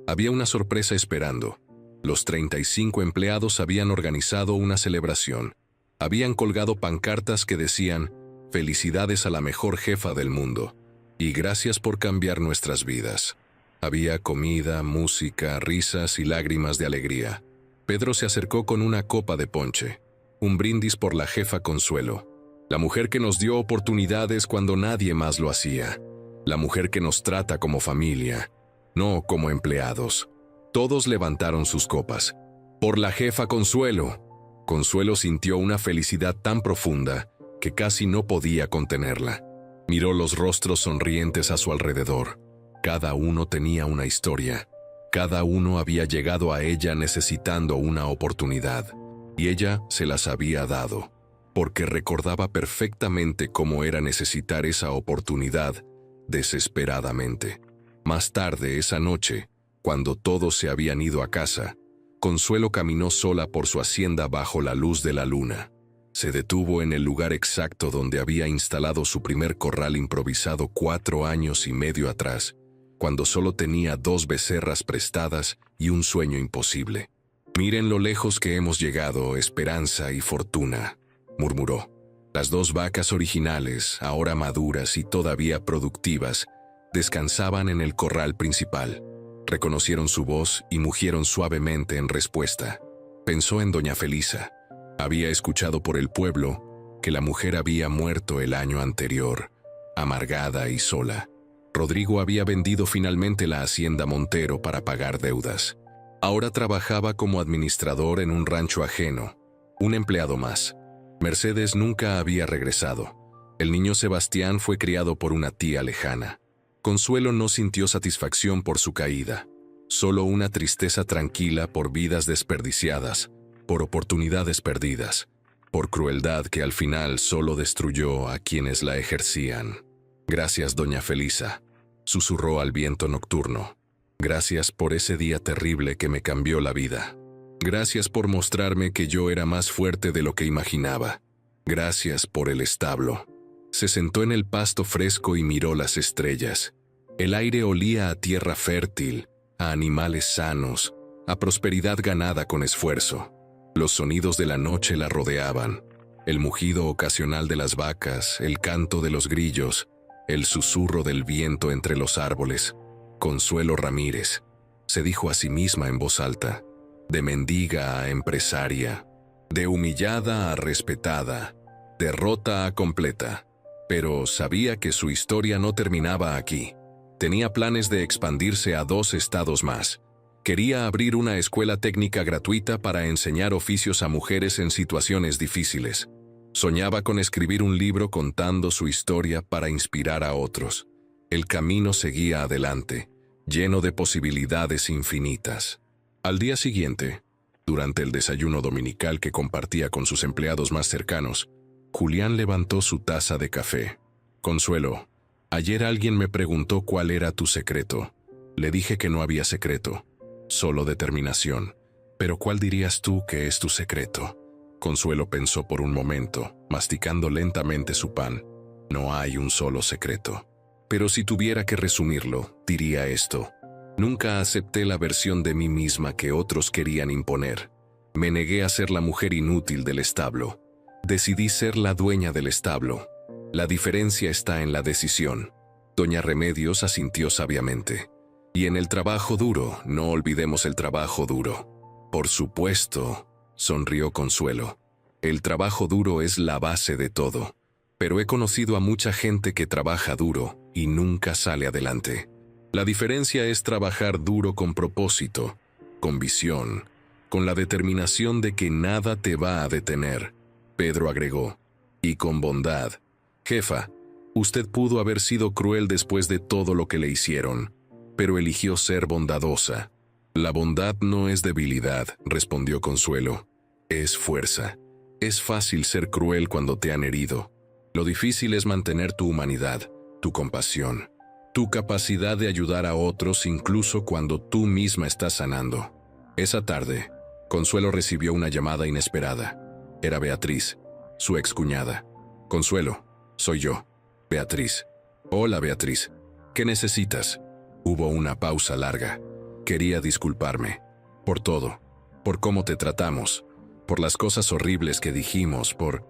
había una sorpresa esperando. Los 35 empleados habían organizado una celebración. Habían colgado pancartas que decían: «Felicidades a la mejor jefa del mundo, y gracias por cambiar nuestras vidas». Había comida, música, risas y lágrimas de alegría. Pedro se acercó con una copa de ponche, un brindis por la jefa Consuelo, la mujer que nos dio oportunidades cuando nadie más lo hacía, la mujer que nos trata como familia, no como empleados. Todos levantaron sus copas. ¡Por la jefa Consuelo! Consuelo sintió una felicidad tan profunda que casi no podía contenerla. Miró los rostros sonrientes a su alrededor. Cada uno tenía una historia. Cada uno había llegado a ella necesitando una oportunidad, y ella se las había dado, porque recordaba perfectamente cómo era necesitar esa oportunidad desesperadamente. Más tarde esa noche, cuando todos se habían ido a casa, Consuelo caminó sola por su hacienda bajo la luz de la luna. Se detuvo en el lugar exacto donde había instalado su primer corral improvisado 4 años y medio atrás, cuando solo tenía 2 becerras prestadas y un sueño imposible. «Miren lo lejos que hemos llegado, Esperanza y Fortuna», murmuró. Las 2 vacas originales, ahora maduras y todavía productivas, descansaban en el corral principal. Reconocieron su voz y mugieron suavemente en respuesta. Pensó en doña Felisa. Había escuchado por el pueblo que la mujer había muerto el año anterior, amargada y sola. Rodrigo había vendido finalmente la hacienda Montero para pagar deudas. Ahora trabajaba como administrador en un rancho ajeno, un empleado más. Mercedes nunca había regresado. El niño Sebastián fue criado por una tía lejana. Consuelo no sintió satisfacción por su caída, solo una tristeza tranquila por vidas desperdiciadas, por oportunidades perdidas, por crueldad que al final solo destruyó a quienes la ejercían. «Gracias, doña Felisa», susurró al viento nocturno. «Gracias por ese día terrible que me cambió la vida. Gracias por mostrarme que yo era más fuerte de lo que imaginaba. Gracias por el establo». Se sentó en el pasto fresco y miró las estrellas. El aire olía a tierra fértil, a animales sanos, a prosperidad ganada con esfuerzo. Los sonidos de la noche la rodeaban, el mugido ocasional de las vacas, el canto de los grillos, el susurro del viento entre los árboles. Consuelo Ramírez, se dijo a sí misma en voz alta, de mendiga a empresaria, de humillada a respetada, de rota a completa. Pero sabía que su historia no terminaba aquí. Tenía planes de expandirse a 2 estados más. Quería abrir una escuela técnica gratuita para enseñar oficios a mujeres en situaciones difíciles. Soñaba con escribir un libro contando su historia para inspirar a otros. El camino seguía adelante, lleno de posibilidades infinitas. Al día siguiente, durante el desayuno dominical que compartía con sus empleados más cercanos, Julián levantó su taza de café. «Consuelo, ayer alguien me preguntó cuál era tu secreto. Le dije que no había secreto, solo determinación. Pero ¿cuál dirías tú que es tu secreto?» Consuelo pensó por un momento, masticando lentamente su pan. «No hay un solo secreto. Pero si tuviera que resumirlo, diría esto. Nunca acepté la versión de mí misma que otros querían imponer. Me negué a ser la mujer inútil del establo. Decidí ser la dueña del establo. La diferencia está en la decisión». Doña Remedios asintió sabiamente. «Y en el trabajo duro, no olvidemos el trabajo duro». «Por supuesto», sonrió Consuelo. «El trabajo duro es la base de todo. Pero he conocido a mucha gente que trabaja duro y nunca sale adelante. La diferencia es trabajar duro con propósito, con visión, con la determinación de que nada te va a detener». Pedro agregó, «y con bondad. Jefa, Usted pudo haber sido cruel después de todo lo que le hicieron, pero eligió ser bondadosa. La bondad no es debilidad, respondió Consuelo. Es fuerza. Es fácil ser cruel cuando te han herido. Lo difícil es mantener tu humanidad, tu compasión, tu capacidad de ayudar a otros incluso cuando tú misma estás sanando. Esa tarde, Consuelo recibió una llamada inesperada. Era Beatriz, su excuñada. Consuelo, soy yo. Beatriz. Hola, Beatriz. ¿Qué necesitas? Hubo una pausa larga. Quería disculparme. Por todo. Por cómo te tratamos. Por las cosas horribles que dijimos. Por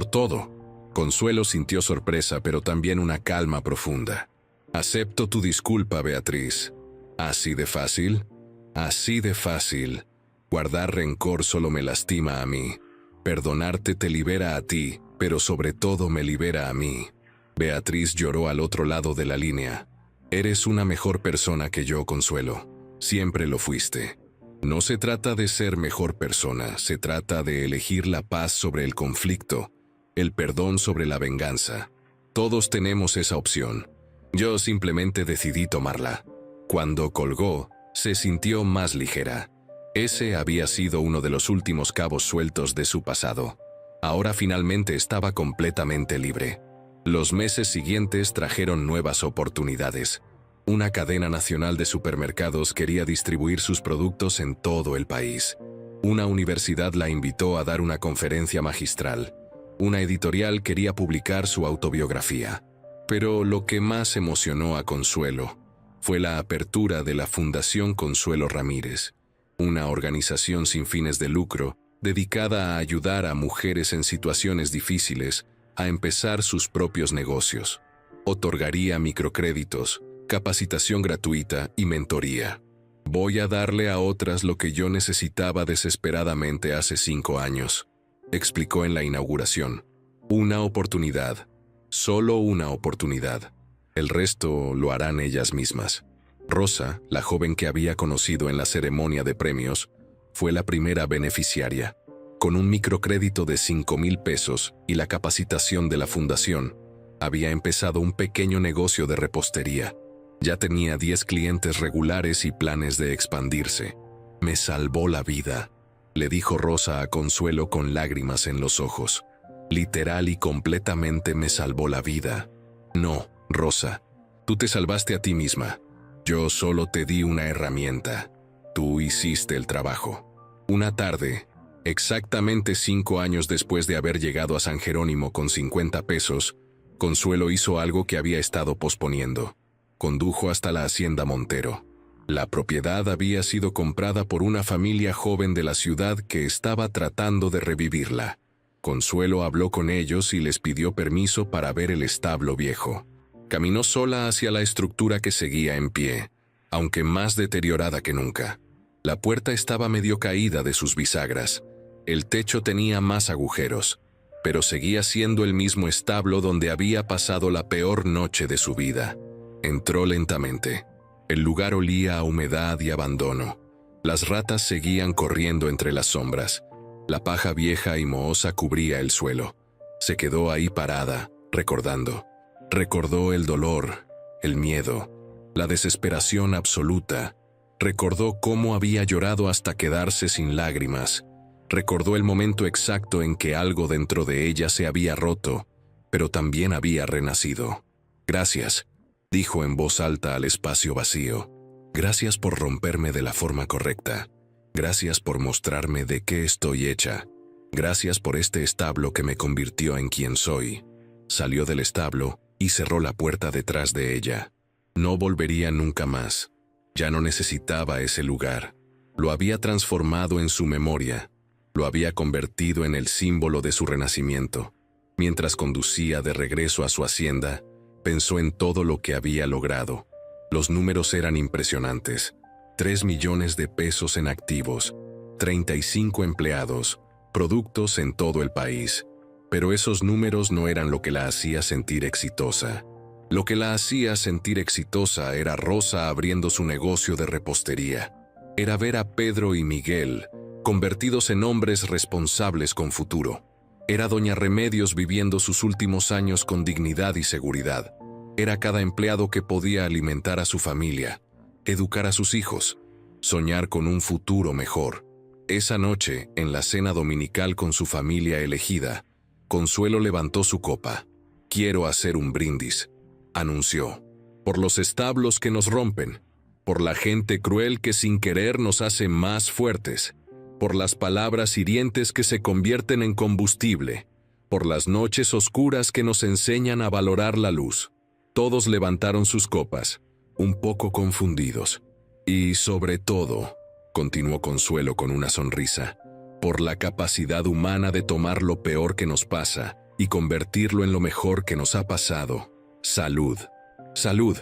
todo. Consuelo sintió sorpresa, pero también una calma profunda. Acepto tu disculpa, Beatriz. ¿Así de fácil? Así de fácil. Guardar rencor solo me lastima a mí. Perdonarte te libera a ti, pero sobre todo me libera a mí. Beatriz lloró al otro lado de la línea. Eres una mejor persona que yo, Consuelo. Siempre lo fuiste. No se trata de ser mejor persona, se trata de elegir la paz sobre el conflicto, el perdón sobre la venganza. Todos tenemos esa opción. Yo simplemente decidí tomarla. Cuando colgó, se sintió más ligera. Ese había sido uno de los últimos cabos sueltos de su pasado. Ahora finalmente estaba completamente libre. Los meses siguientes trajeron nuevas oportunidades. Una cadena nacional de supermercados quería distribuir sus productos en todo el país. Una universidad la invitó a dar una conferencia magistral. Una editorial quería publicar su autobiografía. Pero lo que más emocionó a Consuelo fue la apertura de la Fundación Consuelo Ramírez, una organización sin fines de lucro dedicada a ayudar a mujeres en situaciones difíciles a empezar sus propios negocios. Otorgaría microcréditos, capacitación gratuita y mentoría. Voy a darle a otras lo que yo necesitaba desesperadamente hace 5 años, explicó en la inauguración. Una oportunidad, solo una oportunidad. El resto lo harán ellas mismas. Rosa, la joven que había conocido en la ceremonia de premios, fue la primera beneficiaria. Con un microcrédito de 5,000 pesos y la capacitación de la fundación, había empezado un pequeño negocio de repostería. Ya tenía 10 clientes regulares y planes de expandirse. Me salvó la vida, le dijo Rosa a Consuelo con lágrimas en los ojos. Literal y completamente me salvó la vida. No, Rosa, tú te salvaste a ti misma. Yo solo te di una herramienta. Tú hiciste el trabajo. Una tarde, exactamente 5 años después de haber llegado a San Jerónimo con 50 pesos, Consuelo hizo algo que había estado posponiendo. Condujo hasta la hacienda Montero. La propiedad había sido comprada por una familia joven de la ciudad que estaba tratando de revivirla. Consuelo habló con ellos y les pidió permiso para ver el establo viejo. Caminó sola hacia la estructura que seguía en pie, aunque más deteriorada que nunca. La puerta estaba medio caída de sus bisagras. El techo tenía más agujeros, pero seguía siendo el mismo establo donde había pasado la peor noche de su vida. Entró lentamente. El lugar olía a humedad y abandono. Las ratas seguían corriendo entre las sombras. La paja vieja y mohosa cubría el suelo. Se quedó ahí parada, recordando. Recordó el dolor, el miedo, la desesperación absoluta. Recordó cómo había llorado hasta quedarse sin lágrimas. Recordó el momento exacto en que algo dentro de ella se había roto, pero también había renacido. Gracias, dijo en voz alta al espacio vacío. Gracias por romperme de la forma correcta. Gracias por mostrarme de qué estoy hecha. Gracias por este establo que me convirtió en quien soy. Salió del establo y cerró la puerta detrás de ella. No volvería nunca más. Ya no necesitaba ese lugar. Lo había transformado en su memoria. Lo había convertido en el símbolo de su renacimiento. Mientras conducía de regreso a su hacienda, pensó en todo lo que había logrado. Los números eran impresionantes. 3 millones de pesos en activos, 35 empleados, productos en todo el país. Pero esos números no eran lo que la hacía sentir exitosa. Lo que la hacía sentir exitosa era Rosa abriendo su negocio de repostería. Era ver a Pedro y Miguel convertidos en hombres responsables con futuro. Era doña Remedios viviendo sus últimos años con dignidad y seguridad. Era cada empleado que podía alimentar a su familia, educar a sus hijos, soñar con un futuro mejor. Esa noche, en la cena dominical con su familia elegida, Consuelo levantó su copa. «Quiero hacer un brindis», anunció, «por los establos que nos rompen, por la gente cruel que sin querer nos hace más fuertes, por las palabras hirientes que se convierten en combustible, por las noches oscuras que nos enseñan a valorar la luz». Todos levantaron sus copas, un poco confundidos. «Y sobre todo», continuó Consuelo con una sonrisa, «por la capacidad humana de tomar lo peor que nos pasa y convertirlo en lo mejor que nos ha pasado. Salud». «Salud»,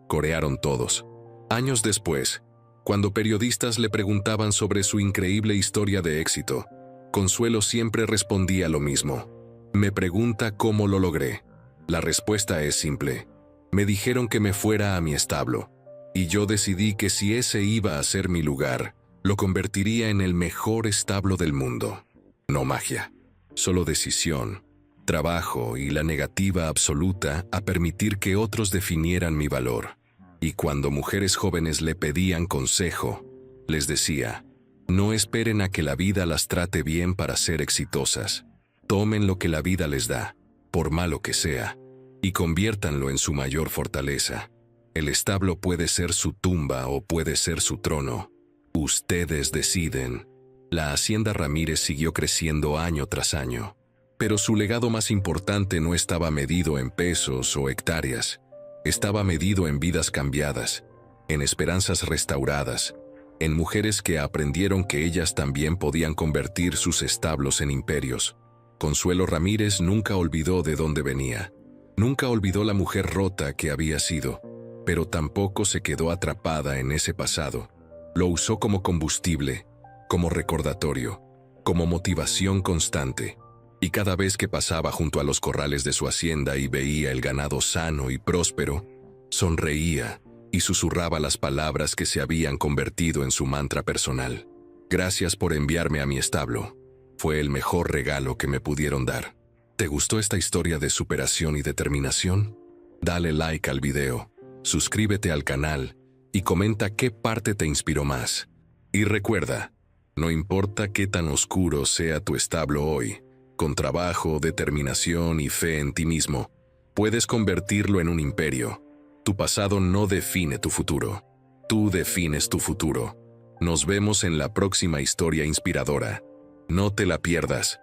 corearon todos. Años después, cuando periodistas le preguntaban sobre su increíble historia de éxito, Consuelo siempre respondía lo mismo. «Me pregunta cómo lo logré. La respuesta es simple. Me dijeron que me fuera a mi establo, y yo decidí que si ese iba a ser mi lugar, lo convertiría en el mejor establo del mundo. No magia, solo decisión, trabajo y la negativa absoluta a permitir que otros definieran mi valor. Y cuando mujeres jóvenes le pedían consejo, les decía, no esperen a que la vida las trate bien para ser exitosas. Tomen lo que la vida les da, por malo que sea, y conviértanlo en su mayor fortaleza. El establo puede ser su tumba o puede ser su trono. Ustedes deciden». La hacienda Ramírez siguió creciendo año tras año, pero su legado más importante no estaba medido en pesos o hectáreas. Estaba medido en vidas cambiadas, en esperanzas restauradas, en mujeres que aprendieron que ellas también podían convertir sus establos en imperios. Consuelo Ramírez nunca olvidó de dónde venía. Nunca olvidó la mujer rota que había sido, pero tampoco se quedó atrapada en ese pasado. Lo usó como combustible, como recordatorio, como motivación constante. Y cada vez que pasaba junto a los corrales de su hacienda y veía el ganado sano y próspero, sonreía y susurraba las palabras que se habían convertido en su mantra personal. «Gracias por enviarme a mi establo. Fue el mejor regalo que me pudieron dar». ¿Te gustó esta historia de superación y determinación? Dale like al video, suscríbete al canal y comenta qué parte te inspiró más. Y recuerda, no importa qué tan oscuro sea tu establo hoy, con trabajo, determinación y fe en ti mismo, puedes convertirlo en un imperio. Tu pasado no define tu futuro. Tú defines tu futuro. Nos vemos en la próxima historia inspiradora. No te la pierdas.